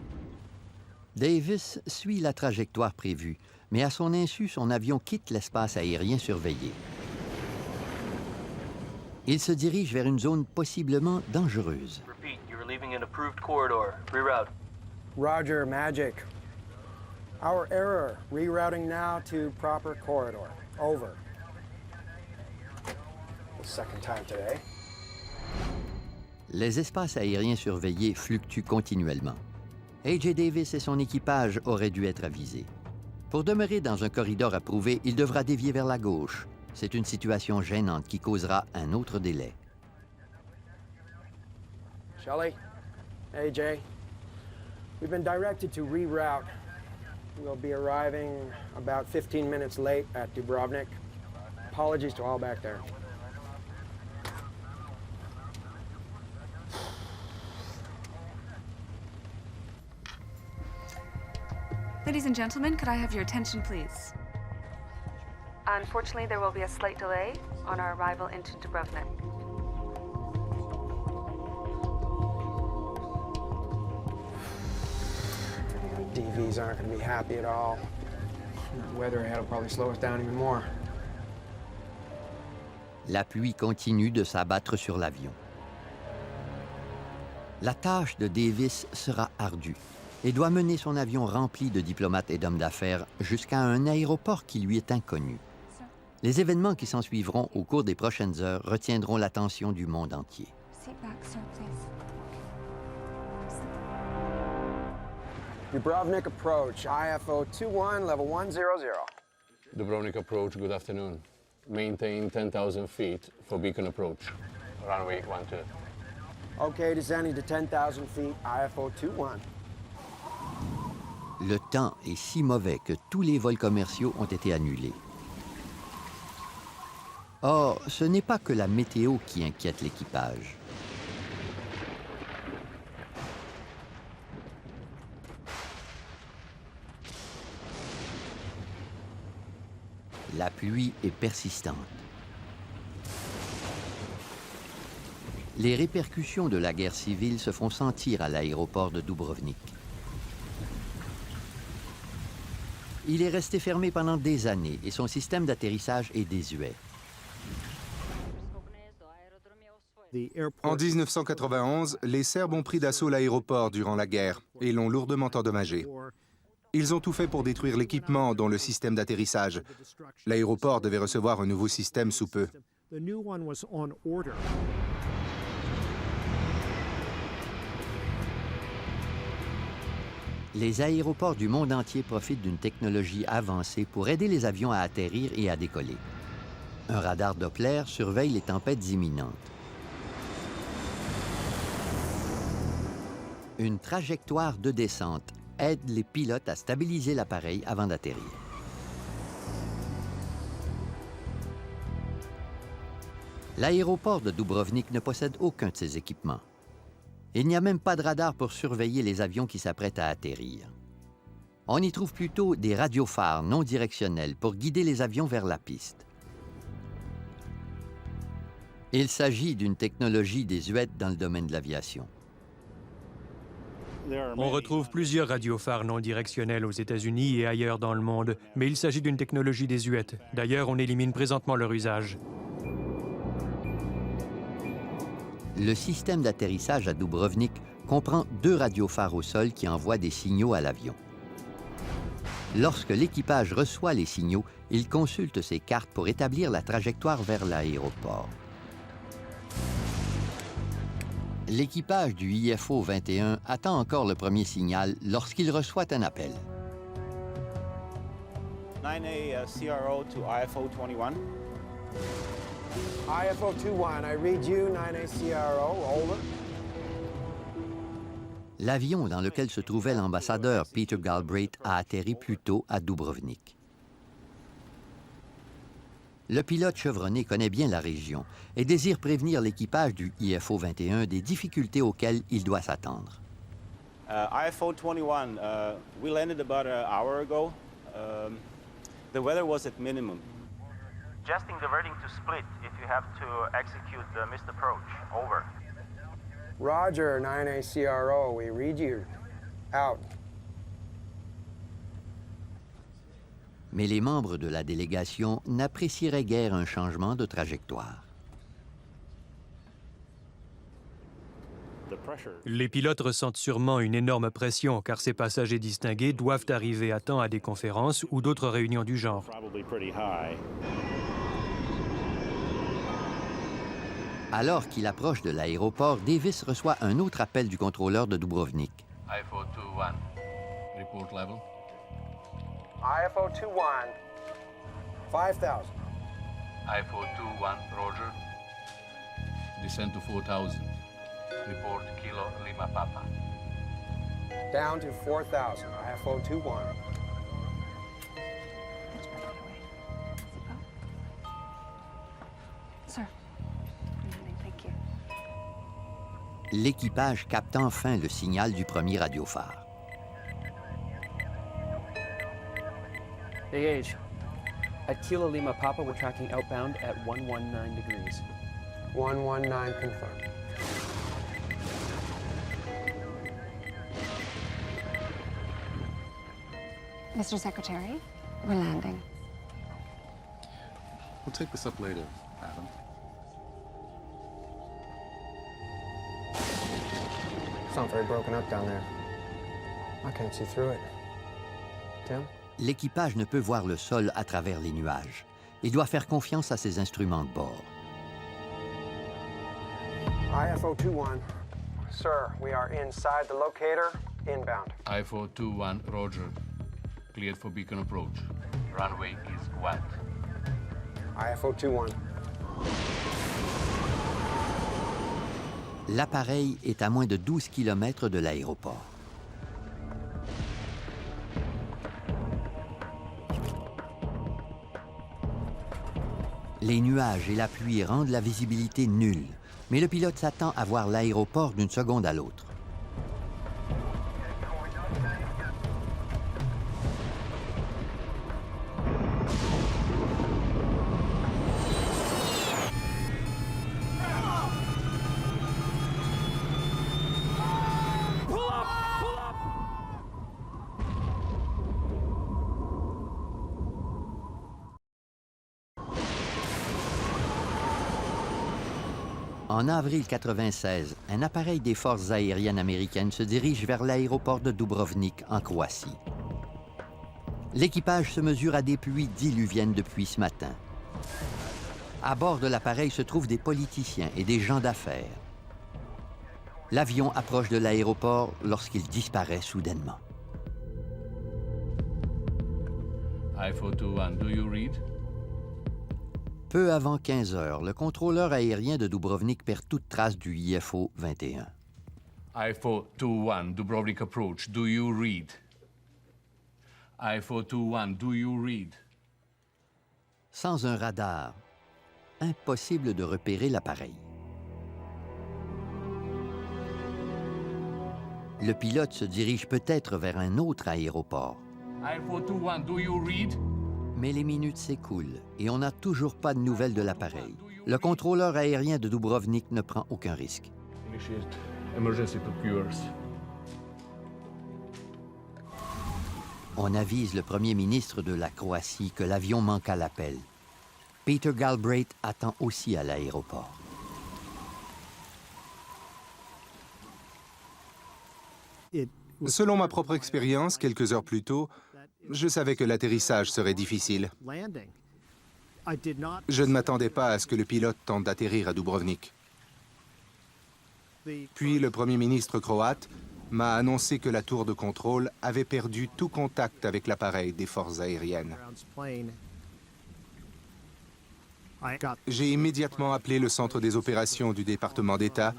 [SPEAKER 1] Davis suit la trajectoire prévue, mais à son insu, son avion quitte l'espace aérien surveillé. Il se dirige vers une zone possiblement dangereuse.
[SPEAKER 5] Repeat, you're leaving an approved corridor. Reroute.
[SPEAKER 2] Roger, Magic. Our error. Rerouting now to proper corridor. Over. The second time today.
[SPEAKER 1] Les espaces aériens surveillés fluctuent continuellement. A.J. Davis et son équipage auraient dû être avisés. Pour demeurer dans un corridor approuvé, il devra dévier vers la gauche. C'est une situation gênante qui causera un autre délai.
[SPEAKER 2] Shelley, A.J., we've been directed to reroute. We'll be arriving about 15 minutes late at Dubrovnik. Apologies to all back there.
[SPEAKER 8] Ladies and gentlemen, could I have your attention, please? Unfortunately, there will be a slight delay on our arrival into Dubrovnik.
[SPEAKER 2] DVs aren't going to be happy at all. The weather ahead will probably slow us down even more.
[SPEAKER 1] La pluie continue de s'abattre sur l'avion. La tâche de Davis sera ardue et doit mener son avion rempli de diplomates et d'hommes d'affaires jusqu'à un aéroport qui lui est inconnu. Les événements qui s'ensuivront au cours des prochaines heures retiendront l'attention du monde entier.
[SPEAKER 2] Dubrovnik approach, IFO 21, level 100.
[SPEAKER 23] Dubrovnik approach, good afternoon. Maintain 10,000 feet for beacon approach. Runway 12.
[SPEAKER 2] Okay, descending to 10,000 feet, IFO 21.
[SPEAKER 1] Le temps est si mauvais que tous les vols commerciaux ont été annulés. Or, ce n'est pas que la météo qui inquiète l'équipage. La pluie est persistante. Les répercussions de la guerre civile se font sentir à l'aéroport de Dubrovnik. Il est resté fermé pendant des années et son système d'atterrissage est désuet.
[SPEAKER 20] En 1991, les Serbes ont pris d'assaut l'aéroport durant la guerre et l'ont lourdement endommagé. Ils ont tout fait pour détruire l'équipement, dont le système d'atterrissage. L'aéroport devait recevoir un nouveau système sous peu.
[SPEAKER 1] Les aéroports du monde entier profitent d'une technologie avancée pour aider les avions à atterrir et à décoller. Un radar Doppler surveille les tempêtes imminentes. Une trajectoire de descente aide les pilotes à stabiliser l'appareil avant d'atterrir. L'aéroport de Dubrovnik ne possède aucun de ces équipements. Il n'y a même pas de radar pour surveiller les avions qui s'apprêtent à atterrir. On y trouve plutôt des radiophares non directionnels pour guider les avions vers la piste. Il s'agit d'une technologie désuète dans le domaine de l'aviation.
[SPEAKER 10] On retrouve plusieurs radiophares non directionnels aux États-Unis et ailleurs dans le monde, mais il s'agit d'une technologie désuète. D'ailleurs, on élimine présentement leur usage.
[SPEAKER 1] Le système d'atterrissage à Dubrovnik comprend 2 radiophares au sol qui envoient des signaux à l'avion. Lorsque l'équipage reçoit les signaux, il consulte ses cartes pour établir la trajectoire vers l'aéroport. L'équipage du IFO 21 attend encore le premier signal lorsqu'il reçoit un appel.
[SPEAKER 11] 9A CRO to IFO 21.
[SPEAKER 2] IFO 21, I read you, 9A CRO, over.
[SPEAKER 1] L'avion dans lequel se trouvait l'ambassadeur Peter Galbraith a atterri plus tôt à Dubrovnik. Le pilote chevronné connaît bien la région et désire prévenir l'équipage du IFO 21 des difficultés auxquelles il doit s'attendre.
[SPEAKER 11] IFO 21, we landed about an hour ago. The weather was at minimum.
[SPEAKER 21] Adjusting the wording to split if you have to execute the missed approach. Over.
[SPEAKER 2] Roger, 9A CRO, we read you. Out.
[SPEAKER 1] Mais les membres de la délégation n'apprécieraient guère un changement de trajectoire.
[SPEAKER 10] Les pilotes ressentent sûrement une énorme pression car ces passagers distingués doivent arriver à temps à des conférences ou d'autres réunions du genre.
[SPEAKER 1] Alors qu'il approche de l'aéroport, Davis reçoit un autre appel du contrôleur de Dubrovnik.
[SPEAKER 22] IFO 21, report level.
[SPEAKER 2] IFO 21, 5,000.
[SPEAKER 22] IFO 21, Roger. Descend to 4,000. Report Kilo Lima Papa.
[SPEAKER 2] Down to 4,000, IFO 21.
[SPEAKER 8] Sir. Thank you.
[SPEAKER 1] L'équipage capte enfin le signal du premier radiophare.
[SPEAKER 14] AH, at Kilo Lima Papa, we're tracking outbound at 119 degrees.
[SPEAKER 2] 119 confirmed.
[SPEAKER 8] Mr. Secretary, we're landing.
[SPEAKER 22] We'll take this up later, Adam.
[SPEAKER 2] It's not very broken up down there. I can't see through it. Tim?
[SPEAKER 1] L'équipage ne peut voir le sol à travers les nuages. Il doit faire confiance à ses instruments de bord.
[SPEAKER 2] IFO 21. Sir, we are inside the locator, inbound.
[SPEAKER 22] IFO 21, Roger. Cleared for beacon approach. Runway is wet.
[SPEAKER 2] IFO 21.
[SPEAKER 1] L'appareil est à moins de 12 km de l'aéroport. Les nuages et la pluie rendent la visibilité nulle, mais le pilote s'attend à voir l'aéroport d'une seconde à l'autre. En avril 1996, un appareil des forces aériennes américaines se dirige vers l'aéroport de Dubrovnik, en Croatie. L'équipage se mesure à des pluies diluviennes depuis ce matin. À bord de l'appareil se trouvent des politiciens et des gens d'affaires. L'avion approche de l'aéroport lorsqu'il disparaît soudainement.
[SPEAKER 22] I-421, do you read?
[SPEAKER 1] Peu avant 15 heures, le contrôleur aérien de Dubrovnik perd toute trace du IFO 21.
[SPEAKER 22] I-421, Dubrovnik approach, do you read? I-421, do you read?
[SPEAKER 1] Sans un radar, impossible de repérer l'appareil. Le pilote se dirige peut-être vers un autre aéroport.
[SPEAKER 22] I-421, do you read?
[SPEAKER 1] Mais les minutes s'écoulent et on n'a toujours pas de nouvelles de l'appareil. Le contrôleur aérien de Dubrovnik ne prend aucun risque.
[SPEAKER 22] Initiate emergency procures.
[SPEAKER 1] On avise le premier ministre de la Croatie que l'avion manque à l'appel. Peter Galbraith attend aussi à l'aéroport.
[SPEAKER 20] Selon ma propre expérience, quelques heures plus tôt, je savais que l'atterrissage serait difficile. Je ne m'attendais pas à ce que le pilote tente d'atterrir à Dubrovnik. Puis le Premier ministre croate m'a annoncé que la tour de contrôle avait perdu tout contact avec l'appareil des forces aériennes. J'ai immédiatement appelé le centre des opérations du département d'État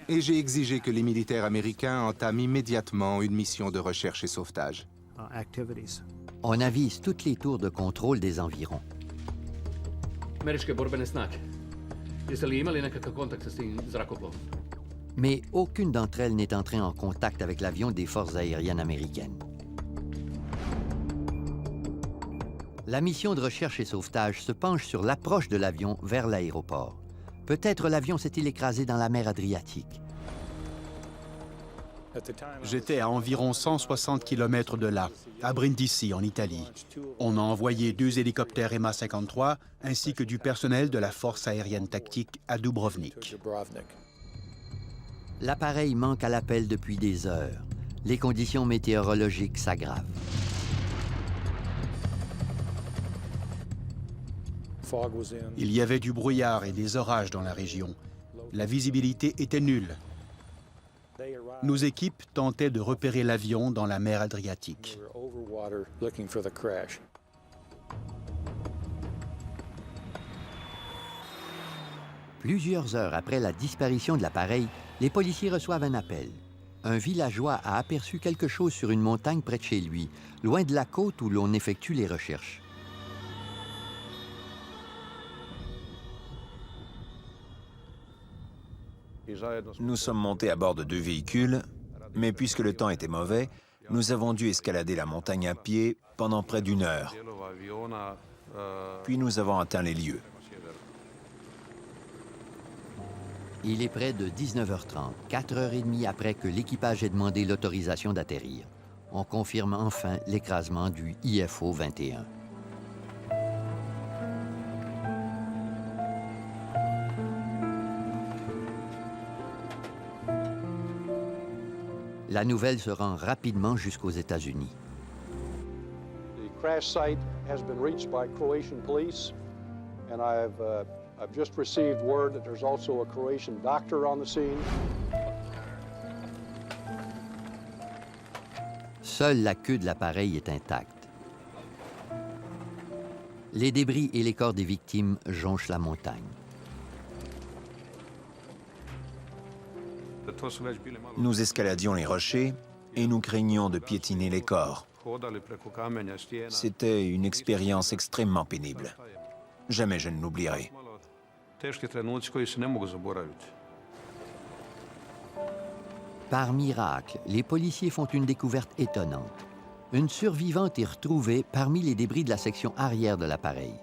[SPEAKER 20] et j'ai exigé que les militaires américains entament immédiatement une mission de recherche et sauvetage.
[SPEAKER 1] On avise toutes les tours de contrôle des environs. Mais aucune d'entre elles n'est entrée en contact avec l'avion des forces aériennes américaines. La mission de recherche et sauvetage se penche sur l'approche de l'avion vers l'aéroport. Peut-être l'avion s'est-il écrasé dans la mer Adriatique.
[SPEAKER 15] J'étais à environ 160 km de là, à Brindisi, en Italie. On a envoyé 2 hélicoptères MA-53 ainsi que du personnel de la force aérienne tactique à Dubrovnik.
[SPEAKER 1] L'appareil manque à l'appel depuis des heures. Les conditions météorologiques s'aggravent.
[SPEAKER 15] Il y avait du brouillard et des orages dans la région. La visibilité était nulle. Nos équipes tentaient de repérer l'avion dans la mer Adriatique.
[SPEAKER 1] Plusieurs heures après la disparition de l'appareil, les policiers reçoivent un appel. Un villageois a aperçu quelque chose sur une montagne près de chez lui, loin de la côte où l'on effectue les recherches.
[SPEAKER 16] Nous sommes montés à bord de 2 véhicules, mais puisque le temps était mauvais, nous avons dû escalader la montagne à pied pendant près d'1 heure. Puis nous avons atteint les lieux.
[SPEAKER 1] Il est près de 19h30, 4h30 après que l'équipage ait demandé l'autorisation d'atterrir. On confirme enfin l'écrasement du IFO 21. La nouvelle se rend rapidement jusqu'aux États-Unis.
[SPEAKER 17] The crash site has been reached by Croatian police, and I've just received word that there's also a Croatian doctor on the scene.
[SPEAKER 1] Seule la queue de l'appareil est intacte. Les débris et les corps des victimes jonchent la montagne.
[SPEAKER 16] Nous escaladions les rochers et nous craignions de piétiner les corps. C'était une expérience extrêmement pénible. Jamais je ne l'oublierai.
[SPEAKER 1] Par miracle, les policiers font une découverte étonnante. Une survivante est retrouvée parmi les débris de la section arrière de l'appareil.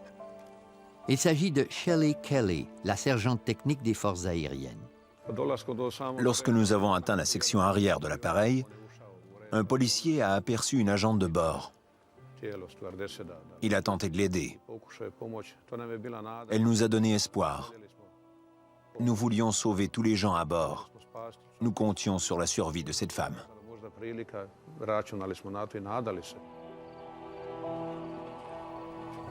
[SPEAKER 1] Il s'agit de Shelley Kelly, la sergente technique des forces aériennes.
[SPEAKER 16] Lorsque nous avons atteint la section arrière de l'appareil, un policier a aperçu une agente de bord. Il a tenté de l'aider. Elle nous a donné espoir. Nous voulions sauver tous les gens à bord. Nous comptions sur la survie de cette femme.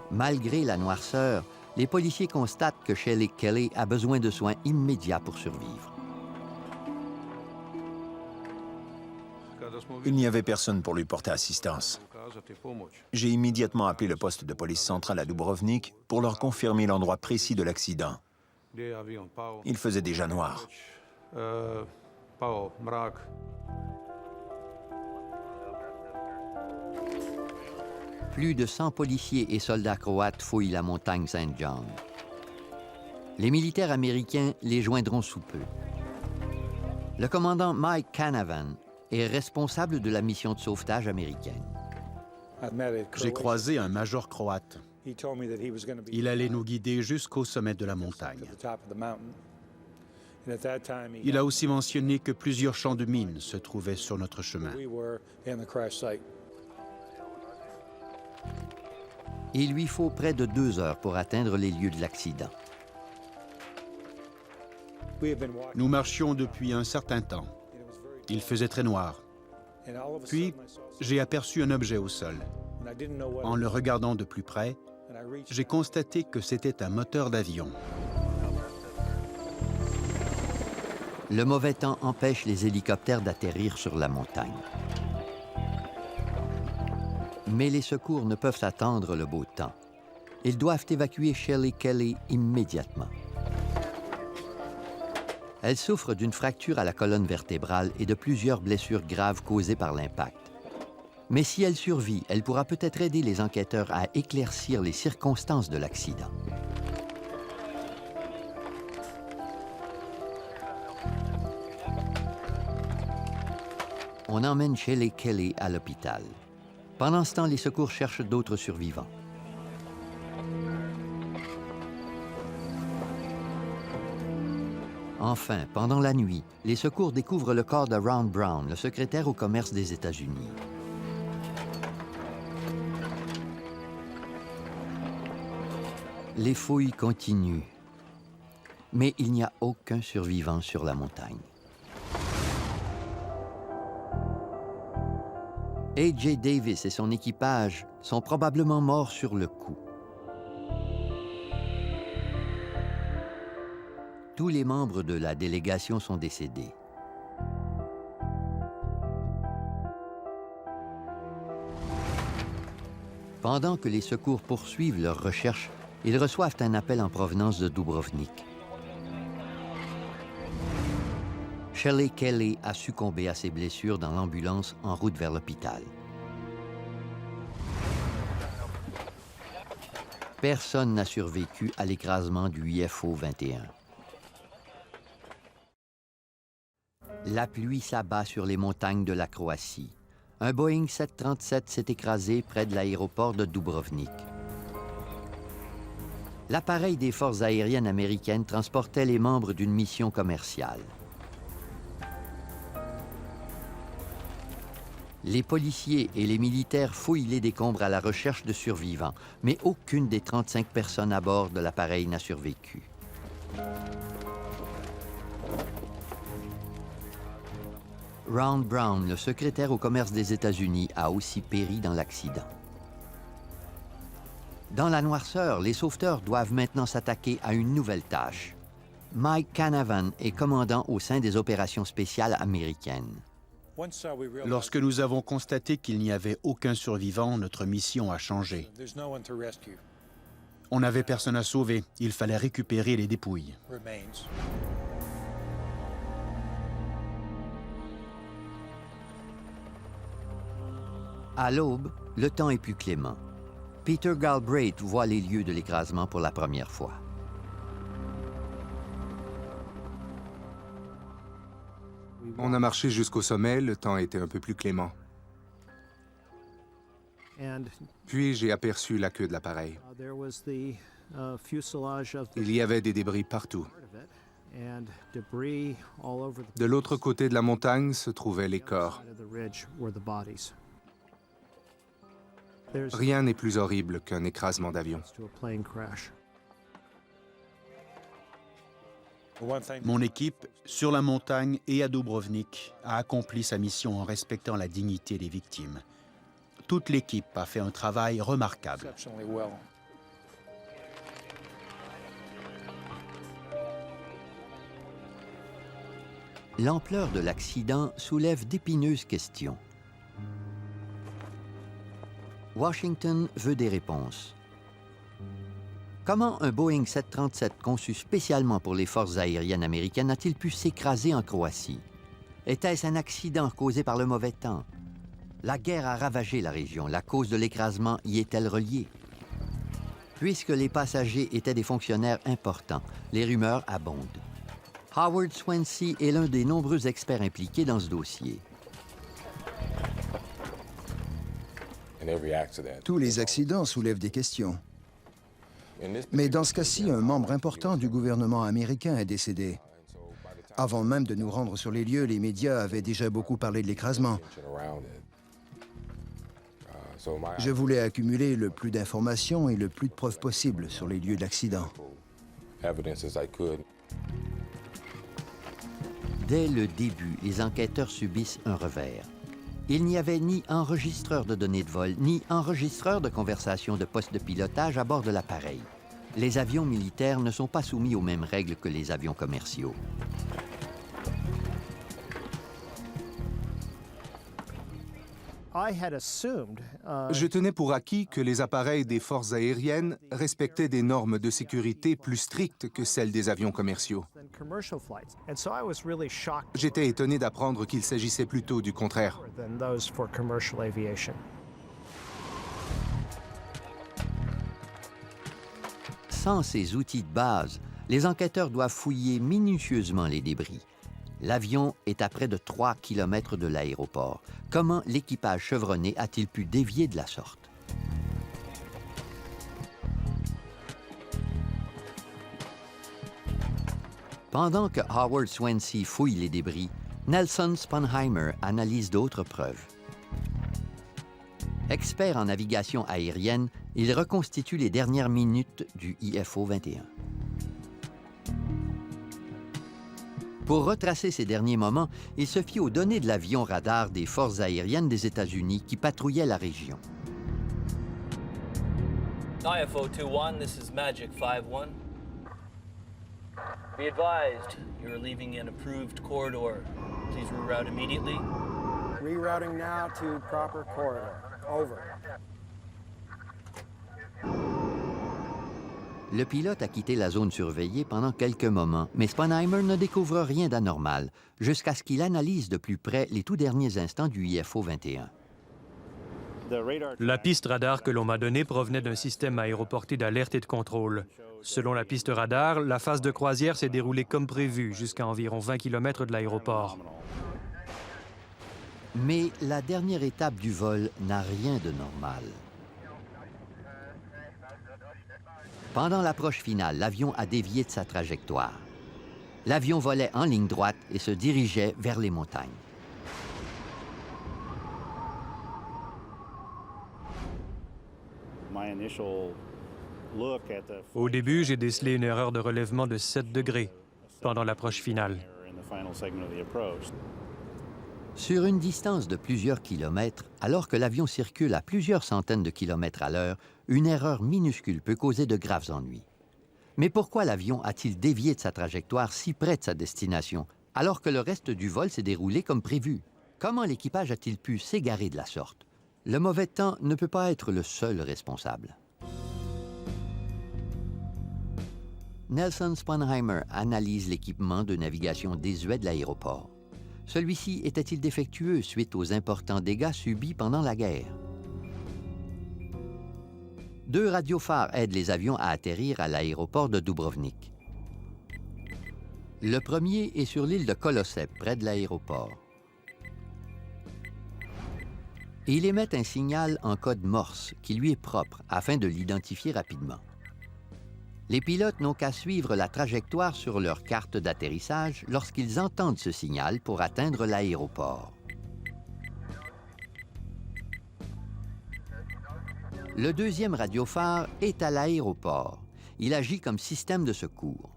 [SPEAKER 1] Malgré la noirceur, les policiers constatent que Shelley Kelly a besoin de soins immédiats pour survivre.
[SPEAKER 16] Il n'y avait personne pour lui porter assistance. J'ai immédiatement appelé le poste de police centrale à Dubrovnik pour leur confirmer l'endroit précis de l'accident. Il faisait déjà noir.
[SPEAKER 1] Plus de 100 policiers et soldats croates fouillent la montagne St. John. Les militaires américains les joindront sous peu. Le commandant Mike Canavan est responsable de la mission de sauvetage américaine.
[SPEAKER 15] J'ai croisé un major croate. Il allait nous guider jusqu'au sommet de la montagne. Il a aussi mentionné que plusieurs champs de mines se trouvaient sur notre chemin.
[SPEAKER 1] Il lui faut près de 2 heures pour atteindre les lieux de l'accident.
[SPEAKER 15] Nous marchions depuis un certain temps. Il faisait très noir. Puis, j'ai aperçu un objet au sol. En le regardant de plus près, j'ai constaté que c'était un moteur d'avion.
[SPEAKER 1] Le mauvais temps empêche les hélicoptères d'atterrir sur la montagne. Mais les secours ne peuvent attendre le beau temps. Ils doivent évacuer Shelley Kelly immédiatement. Elle souffre d'une fracture à la colonne vertébrale et de plusieurs blessures graves causées par l'impact. Mais si elle survit, elle pourra peut-être aider les enquêteurs à éclaircir les circonstances de l'accident. On emmène Shelley Kelly à l'hôpital. Pendant ce temps, les secours cherchent d'autres survivants. Enfin, pendant la nuit, les secours découvrent le corps de Ron Brown, le secrétaire au commerce des États-Unis. Les fouilles continuent, mais il n'y a aucun survivant sur la montagne. A.J. Davis et son équipage sont probablement morts sur le coup. Tous les membres de la délégation sont décédés. Pendant que les secours poursuivent leurs recherches, ils reçoivent un appel en provenance de Dubrovnik. Shelley Kelly a succombé à ses blessures dans l'ambulance en route vers l'hôpital. Personne n'a survécu à l'écrasement du UFO 21. La pluie s'abat sur les montagnes de la Croatie. Un Boeing 737 s'est écrasé près de l'aéroport de Dubrovnik. L'appareil des forces aériennes américaines transportait les membres d'une mission commerciale. Les policiers et les militaires fouillent les décombres à la recherche de survivants, mais aucune des 35 personnes à bord de l'appareil n'a survécu. Ron Brown, le secrétaire au commerce des États-Unis, a aussi péri dans l'accident. Dans la noirceur, les sauveteurs doivent maintenant s'attaquer à une nouvelle tâche. Mike Canavan est commandant au sein des opérations spéciales américaines.
[SPEAKER 15] Lorsque nous avons constaté qu'il n'y avait aucun survivant, notre mission a changé. On n'avait personne à sauver. Il fallait récupérer les dépouilles.
[SPEAKER 1] À l'aube, le temps est plus clément. Peter Galbraith voit les lieux de l'écrasement pour la première fois.
[SPEAKER 20] On a marché jusqu'au sommet, le temps était un peu plus clément. Puis j'ai aperçu la queue de l'appareil. Il y avait des débris partout. De l'autre côté de la montagne se trouvaient les corps. Rien n'est plus horrible qu'un écrasement d'avion.
[SPEAKER 15] Mon équipe, sur la montagne et à Dubrovnik, a accompli sa mission en respectant la dignité des victimes. Toute l'équipe a fait un travail remarquable.
[SPEAKER 1] L'ampleur de l'accident soulève d'épineuses questions. Washington veut des réponses. Comment un Boeing 737 conçu spécialement pour les forces aériennes américaines a-t-il pu s'écraser en Croatie? Était-ce un accident causé par le mauvais temps? La guerre a ravagé la région. La cause de l'écrasement y est-elle reliée? Puisque les passagers étaient des fonctionnaires importants, les rumeurs abondent. Howard Swansea est l'un des nombreux experts impliqués dans ce dossier.
[SPEAKER 9] Tous les accidents soulèvent des questions. Mais dans ce cas-ci, un membre important du gouvernement américain est décédé. Avant même de nous rendre sur les lieux, les médias avaient déjà beaucoup parlé de l'écrasement. Je voulais accumuler le plus d'informations et le plus de preuves possibles sur les lieux de l'accident.
[SPEAKER 1] Dès le début, les enquêteurs subissent un revers. Il n'y avait ni enregistreur de données de vol, ni enregistreur de conversation de poste de pilotage à bord de l'appareil. Les avions militaires ne sont pas soumis aux mêmes règles que les avions commerciaux.
[SPEAKER 20] Je tenais pour acquis que les appareils des forces aériennes respectaient des normes de sécurité plus strictes que celles des avions commerciaux. J'étais étonné d'apprendre qu'il s'agissait plutôt du contraire.
[SPEAKER 1] Sans ces outils de base, les enquêteurs doivent fouiller minutieusement les débris. L'avion est à près de 3 km de l'aéroport. Comment l'équipage chevronné a-t-il pu dévier de la sorte? Pendant que Howard Swansea fouille les débris, Nelson Sponheimer analyse d'autres preuves. Expert en navigation aérienne, il reconstitue les dernières minutes du IFO 21. Pour retracer ces derniers moments, il se fie aux données de l'avion radar des forces aériennes des États-Unis qui patrouillait la région.
[SPEAKER 5] IFO 21, this is Magic 51. Be advised, you're leaving an approved corridor. Please reroute immediately.
[SPEAKER 2] Rerouting now to proper corridor. Over.
[SPEAKER 1] Le pilote a quitté la zone surveillée pendant quelques moments, mais Sponheimer ne découvre rien d'anormal jusqu'à ce qu'il analyse de plus près les tout derniers instants du IFO 21.
[SPEAKER 10] La piste radar que l'on m'a donnée provenait d'un système aéroporté d'alerte et de contrôle. Selon la piste radar, la phase de croisière s'est déroulée comme prévu jusqu'à environ 20 km de l'aéroport.
[SPEAKER 1] Mais la dernière étape du vol n'a rien de normal. Pendant l'approche finale, l'avion a dévié de sa trajectoire. L'avion volait en ligne droite et se dirigeait vers les montagnes.
[SPEAKER 10] Au début, j'ai décelé une erreur de relèvement de 7 degrés pendant l'approche finale.
[SPEAKER 1] Sur une distance de plusieurs kilomètres, alors que l'avion circule à plusieurs centaines de kilomètres à l'heure, une erreur minuscule peut causer de graves ennuis. Mais pourquoi l'avion a-t-il dévié de sa trajectoire si près de sa destination, alors que le reste du vol s'est déroulé comme prévu? Comment l'équipage a-t-il pu s'égarer de la sorte? Le mauvais temps ne peut pas être le seul responsable. Nelson Sponheimer analyse l'équipement de navigation désuet de l'aéroport. Celui-ci était-il défectueux suite aux importants dégâts subis pendant la guerre? 2 radiophares aident les avions à atterrir à l'aéroport de Dubrovnik. Le premier est sur l'île de Kolosep, près de l'aéroport. Il émet un signal en code Morse qui lui est propre afin de l'identifier rapidement. Les pilotes n'ont qu'à suivre la trajectoire sur leur carte d'atterrissage lorsqu'ils entendent ce signal pour atteindre l'aéroport. Le deuxième radiophare est à l'aéroport. Il agit comme système de secours.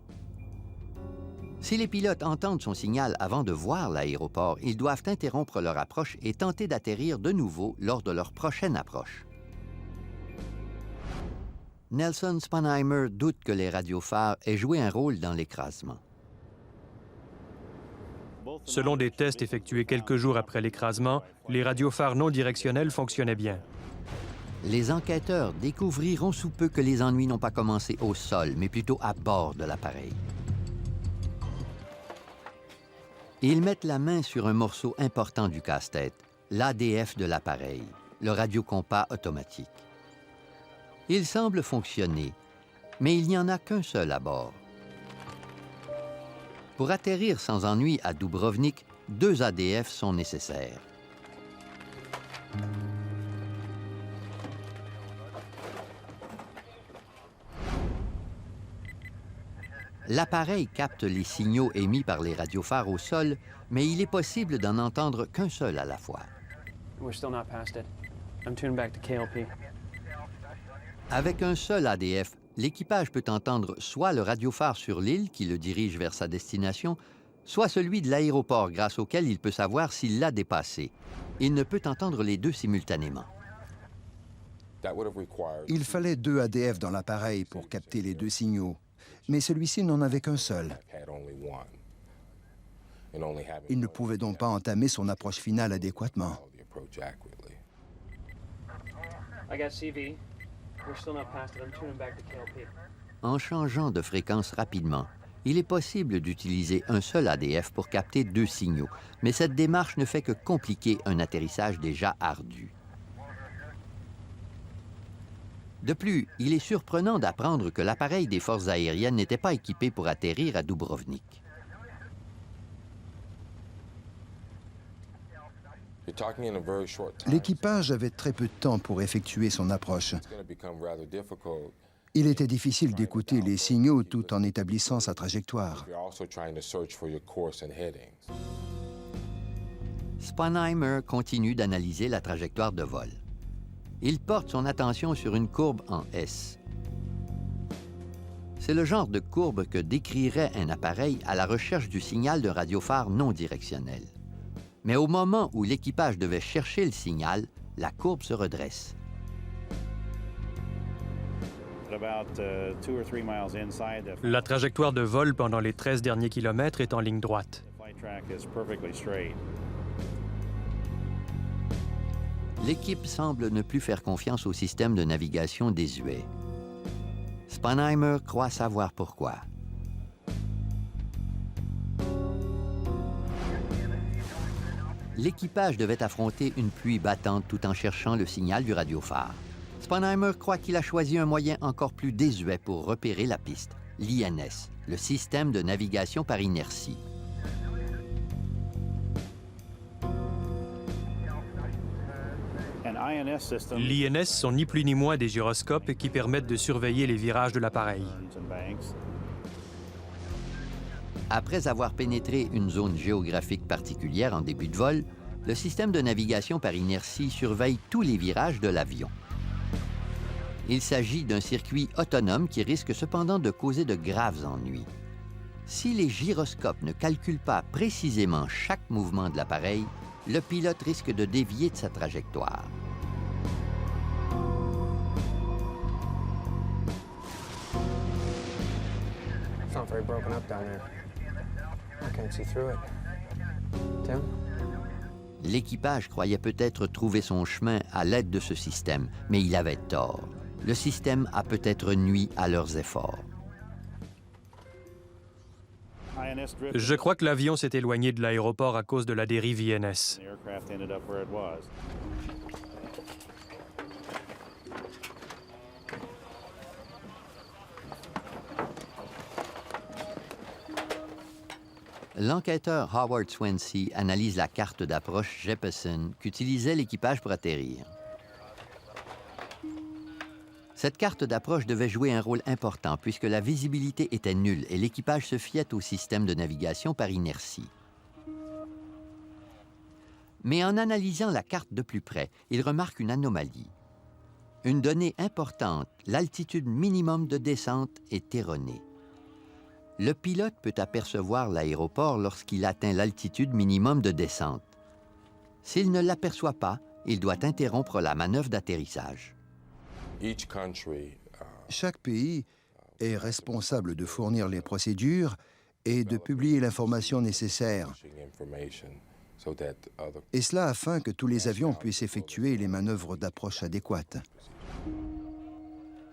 [SPEAKER 1] Si les pilotes entendent son signal avant de voir l'aéroport, ils doivent interrompre leur approche et tenter d'atterrir de nouveau lors de leur prochaine approche. Nelson Sponheimer doute que les radiophares aient joué un rôle dans l'écrasement.
[SPEAKER 10] Selon des tests effectués quelques jours après l'écrasement, les radiophares non directionnels fonctionnaient bien.
[SPEAKER 1] Les enquêteurs découvriront sous peu que les ennuis n'ont pas commencé au sol, mais plutôt à bord de l'appareil. Ils mettent la main sur un morceau important du casse-tête, l'ADF de l'appareil, le radiocompas automatique. Il semble fonctionner, mais il n'y en a qu'un seul à bord. Pour atterrir sans ennui à Dubrovnik, 2 ADF sont nécessaires. L'appareil capte les signaux émis par les radiophares au sol, mais il est possible d'en entendre qu'un seul à la fois. Avec un seul ADF, l'équipage peut entendre soit le radiophare sur l'île qui le dirige vers sa destination, soit celui de l'aéroport grâce auquel il peut savoir s'il l'a dépassé. Il ne peut entendre les deux simultanément.
[SPEAKER 9] Il fallait 2 ADF dans l'appareil pour capter les 2 signaux, mais celui-ci n'en avait qu'un seul. Il ne pouvait donc pas entamer son approche finale adéquatement.
[SPEAKER 1] En changeant de fréquence rapidement, il est possible d'utiliser un seul ADF pour capter 2 signaux, mais cette démarche ne fait que compliquer un atterrissage déjà ardu. De plus, il est surprenant d'apprendre que l'appareil des forces aériennes n'était pas équipé pour atterrir à Dubrovnik.
[SPEAKER 9] L'équipage avait très peu de temps pour effectuer son approche. Il était difficile d'écouter les signaux tout en établissant sa trajectoire.
[SPEAKER 1] Sponheimer continue d'analyser la trajectoire de vol. Il porte son attention sur une courbe en S. C'est le genre de courbe que décrirait un appareil à la recherche du signal d'un radiophare non directionnel. Mais au moment où l'équipage devait chercher le signal, la courbe se redresse.
[SPEAKER 10] La trajectoire de vol pendant les 13 derniers kilomètres est en ligne droite.
[SPEAKER 1] L'équipe semble ne plus faire confiance au système de navigation désuet. Sponheimer croit savoir pourquoi. L'équipage devait affronter une pluie battante tout en cherchant le signal du radiophare. Sponheimer croit qu'il a choisi un moyen encore plus désuet pour repérer la piste, l'INS, le système de navigation par inertie.
[SPEAKER 10] L'INS sont ni plus ni moins des gyroscopes qui permettent de surveiller les virages de l'appareil.
[SPEAKER 1] Après avoir pénétré une zone géographique particulière en début de vol, le système de navigation par inertie surveille tous les virages de l'avion. Il s'agit d'un circuit autonome qui risque cependant de causer de graves ennuis. Si les gyroscopes ne calculent pas précisément chaque mouvement de l'appareil, le pilote risque de dévier de sa trajectoire. L'équipage croyait peut-être trouver son chemin à l'aide de ce système, mais il avait tort. Le système a peut-être nui à leurs efforts.
[SPEAKER 10] Je crois que l'avion s'est éloigné de l'aéroport à cause de la dérive INS.
[SPEAKER 1] L'enquêteur Howard Swansea analyse la carte d'approche Jeppesen qu'utilisait l'équipage pour atterrir. Cette carte d'approche devait jouer un rôle important puisque la visibilité était nulle et l'équipage se fiait au système de navigation par inertie. Mais en analysant la carte de plus près, il remarque une anomalie. Une donnée importante, l'altitude minimum de descente est erronée. Le pilote peut apercevoir l'aéroport lorsqu'il atteint l'altitude minimum de descente. S'il ne l'aperçoit pas, il doit interrompre la manœuvre d'atterrissage.
[SPEAKER 9] Chaque pays est responsable de fournir les procédures et de publier l'information nécessaire. Et cela afin que tous les avions puissent effectuer les manœuvres d'approche adéquates.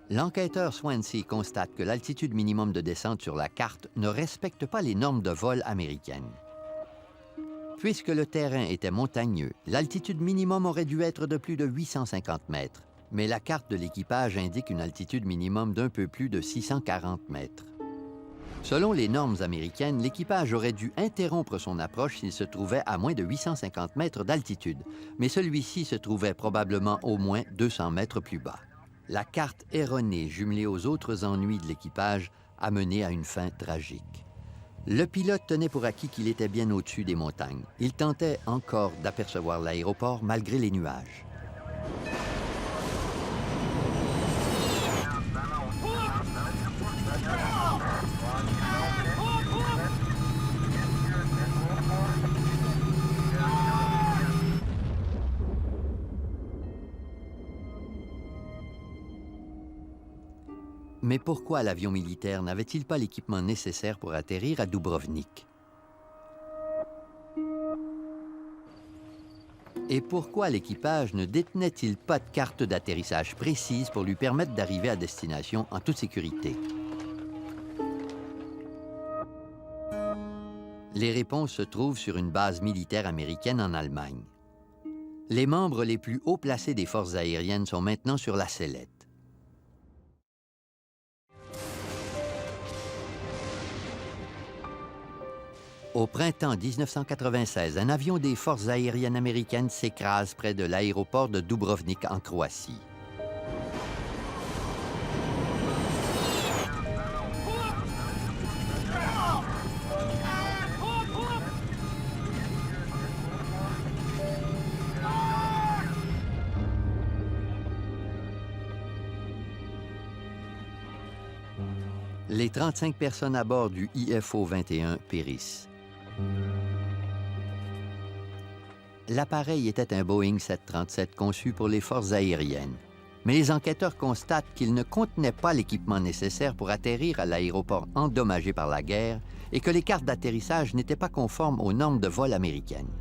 [SPEAKER 1] L'enquêteur Swansea constate que l'altitude minimum de descente sur la carte ne respecte pas les normes de vol américaines. Puisque le terrain était montagneux, l'altitude minimum aurait dû être de plus de 850 mètres, mais la carte de l'équipage indique une altitude minimum d'un peu plus de 640 mètres. Selon les normes américaines, l'équipage aurait dû interrompre son approche s'il se trouvait à moins de 850 mètres d'altitude, mais celui-ci se trouvait probablement au moins 200 mètres plus bas. La carte erronée, jumelée aux autres ennuis de l'équipage, a mené à une fin tragique. Le pilote tenait pour acquis qu'il était bien au-dessus des montagnes. Il tentait encore d'apercevoir l'aéroport malgré les nuages. Mais pourquoi l'avion militaire n'avait-il pas l'équipement nécessaire pour atterrir à Dubrovnik? Et pourquoi l'équipage ne détenait-il pas de carte d'atterrissage précise pour lui permettre d'arriver à destination en toute sécurité? Les réponses se trouvent sur une base militaire américaine en Allemagne. Les membres les plus haut placés des forces aériennes sont maintenant sur la sellette. Au printemps 1996, un avion des forces aériennes américaines s'écrase près de l'aéroport de Dubrovnik en Croatie. Les 35 personnes à bord du IFO-21 périssent. L'appareil était un Boeing 737 conçu pour les forces aériennes. Mais les enquêteurs constatent qu'il ne contenait pas l'équipement nécessaire pour atterrir à l'aéroport endommagé par la guerre et que les cartes d'atterrissage n'étaient pas conformes aux normes de vol américaines.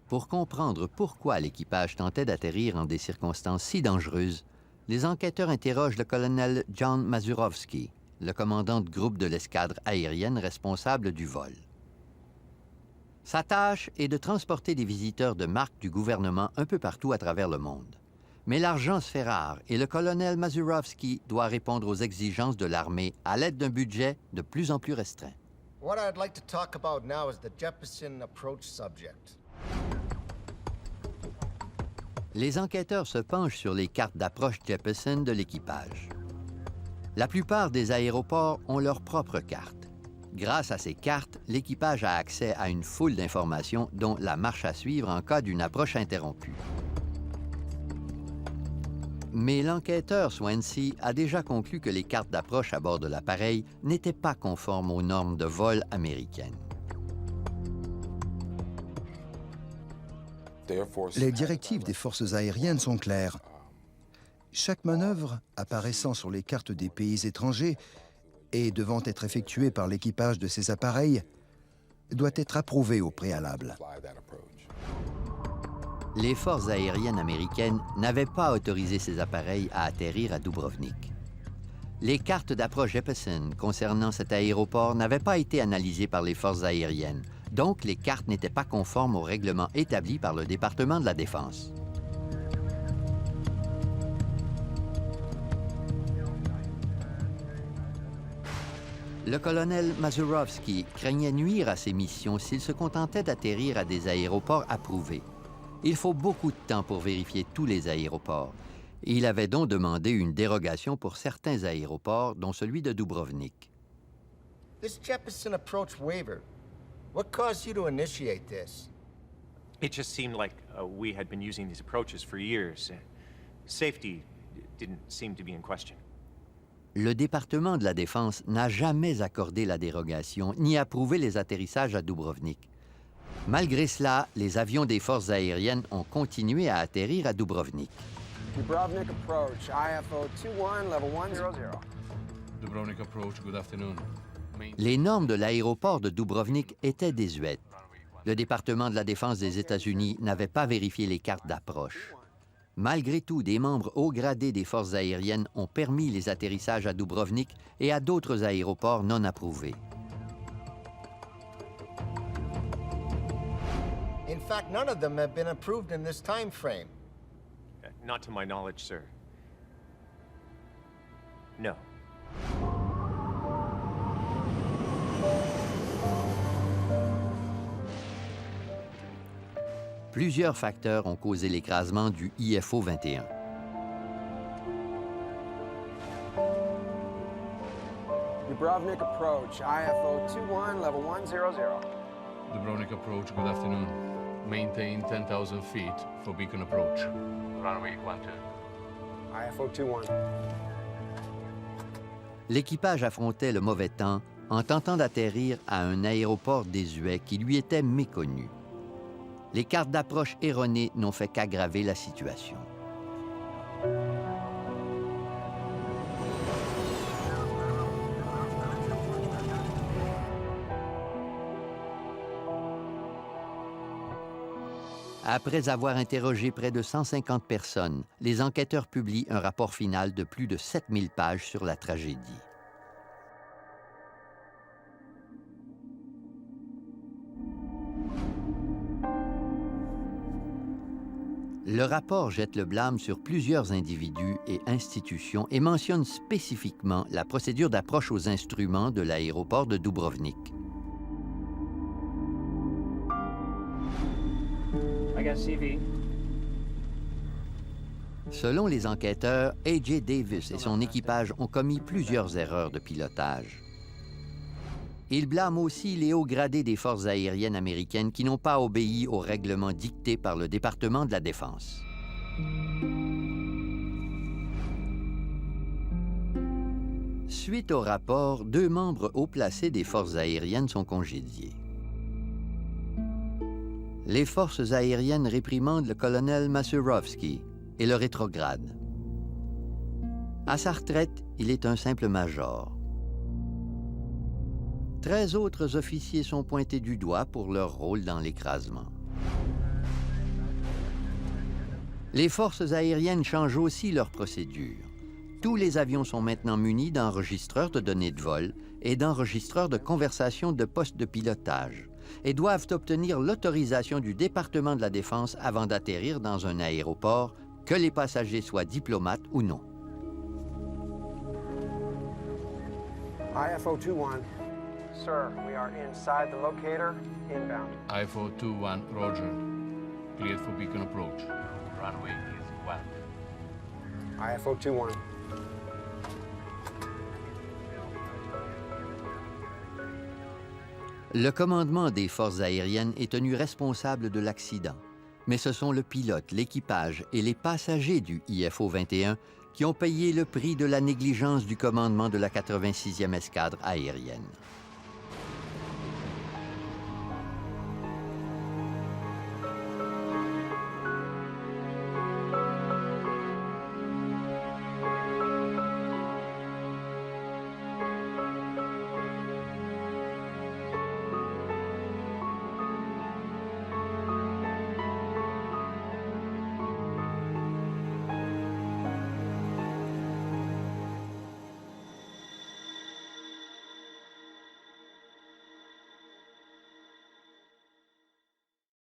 [SPEAKER 1] Pour comprendre pourquoi l'équipage tentait d'atterrir en des circonstances si dangereuses, les enquêteurs interrogent le colonel John Mazurowski, le commandant de groupe de l'escadre aérienne responsable du vol. Sa tâche est de transporter des visiteurs de marque du gouvernement un peu partout à travers le monde. Mais l'argent se fait rare et le colonel Mazurowski doit répondre aux exigences de l'armée à l'aide d'un budget de plus en plus restreint.
[SPEAKER 7] What I'd like to talk about now is the Jeppesen approach subject.
[SPEAKER 1] Les enquêteurs se penchent sur les cartes d'approche Jeppesen de l'équipage. La plupart des aéroports ont leurs propres cartes. Grâce à ces cartes, l'équipage a accès à une foule d'informations, dont la marche à suivre en cas d'une approche interrompue. Mais l'enquêteur Swansea a déjà conclu que les cartes d'approche à bord de l'appareil n'étaient pas conformes aux normes de vol américaines.
[SPEAKER 9] Les directives des forces aériennes sont claires. Chaque manœuvre apparaissant sur les cartes des pays étrangers et devant être effectuée par l'équipage de ces appareils doit être approuvée au préalable.
[SPEAKER 1] Les forces aériennes américaines n'avaient pas autorisé ces appareils à atterrir à Dubrovnik. Les cartes d'approche Jeppesen concernant cet aéroport n'avaient pas été analysées par les forces aériennes. Donc, les cartes n'étaient pas conformes aux règlements établis par le département de la Défense. Le colonel Mazurovsky craignait nuire à ses missions s'il se contentait d'atterrir à des aéroports approuvés. Il faut beaucoup de temps pour vérifier tous les aéroports. Il avait donc demandé une dérogation pour certains aéroports, dont celui de Dubrovnik.
[SPEAKER 7] This Jeppesen approach waiver, what caused you to initiate this?
[SPEAKER 12] It just seemed like we had been using these approaches for years. Safety didn't seem to be in question.
[SPEAKER 1] Le département de la Défense n'a jamais accordé la dérogation ni approuvé les atterrissages à Dubrovnik. Malgré cela, les avions des forces aériennes ont continué à atterrir à Dubrovnik.
[SPEAKER 2] Dubrovnik approach, IFO 21, level 100.
[SPEAKER 23] Dubrovnik approach, good afternoon.
[SPEAKER 1] Les normes de l'aéroport de Dubrovnik étaient désuètes. Le département de la Défense des États-Unis n'avait pas vérifié les cartes d'approche. Malgré tout, des membres haut gradés des forces aériennes ont permis les atterrissages à Dubrovnik et à d'autres aéroports non approuvés.
[SPEAKER 7] In fact, none of them have been approved in this time frame.
[SPEAKER 12] Not to my knowledge, sir. No.
[SPEAKER 1] Plusieurs facteurs ont causé l'écrasement du IFO 21.
[SPEAKER 2] Dubrovnik approach, IFO 21, level 100.
[SPEAKER 23] Dubrovnik approach, good afternoon. Maintain 10,000 feet for beacon approach. Runway 12.
[SPEAKER 2] IFO 21.
[SPEAKER 1] L'équipage affrontait le mauvais temps en tentant d'atterrir à un aéroport désuet qui lui était méconnu. Les cartes d'approche erronées n'ont fait qu'aggraver la situation. Après avoir interrogé près de 150 personnes, les enquêteurs publient un rapport final de plus de 7000 pages sur la tragédie. Le rapport jette le blâme sur plusieurs individus et institutions et mentionne spécifiquement la procédure d'approche aux instruments de l'aéroport de Dubrovnik.
[SPEAKER 14] I got CV.
[SPEAKER 1] Selon les enquêteurs, A.J. Davis et son équipage ont commis plusieurs erreurs de pilotage. Ils blâment aussi les hauts gradés des forces aériennes américaines qui n'ont pas obéi aux règlements dictés par le département de la Défense. Suite au rapport, 2 membres haut placés des forces aériennes sont congédiés. Les forces aériennes réprimandent le colonel Mazurovsky et le rétrogradent. À sa retraite, il est un simple major. 13 autres officiers sont pointés du doigt pour leur rôle dans l'écrasement. Les forces aériennes changent aussi leurs procédures. Tous les avions sont maintenant munis d'enregistreurs de données de vol et d'enregistreurs de conversation de postes de pilotage et doivent obtenir l'autorisation du département de la Défense avant d'atterrir dans un aéroport, que les passagers soient diplomates ou non.
[SPEAKER 2] IFO 21. Sir, we are inside the locator, inbound.
[SPEAKER 23] IFO 21, roger. Cleared for beacon approach.
[SPEAKER 12] Runway is 12.
[SPEAKER 2] IFO 21.
[SPEAKER 1] Le commandement des forces aériennes est tenu responsable de l'accident, mais ce sont le pilote, l'équipage et les passagers du IFO 21 qui ont payé le prix de la négligence du commandement de la 86e escadre aérienne.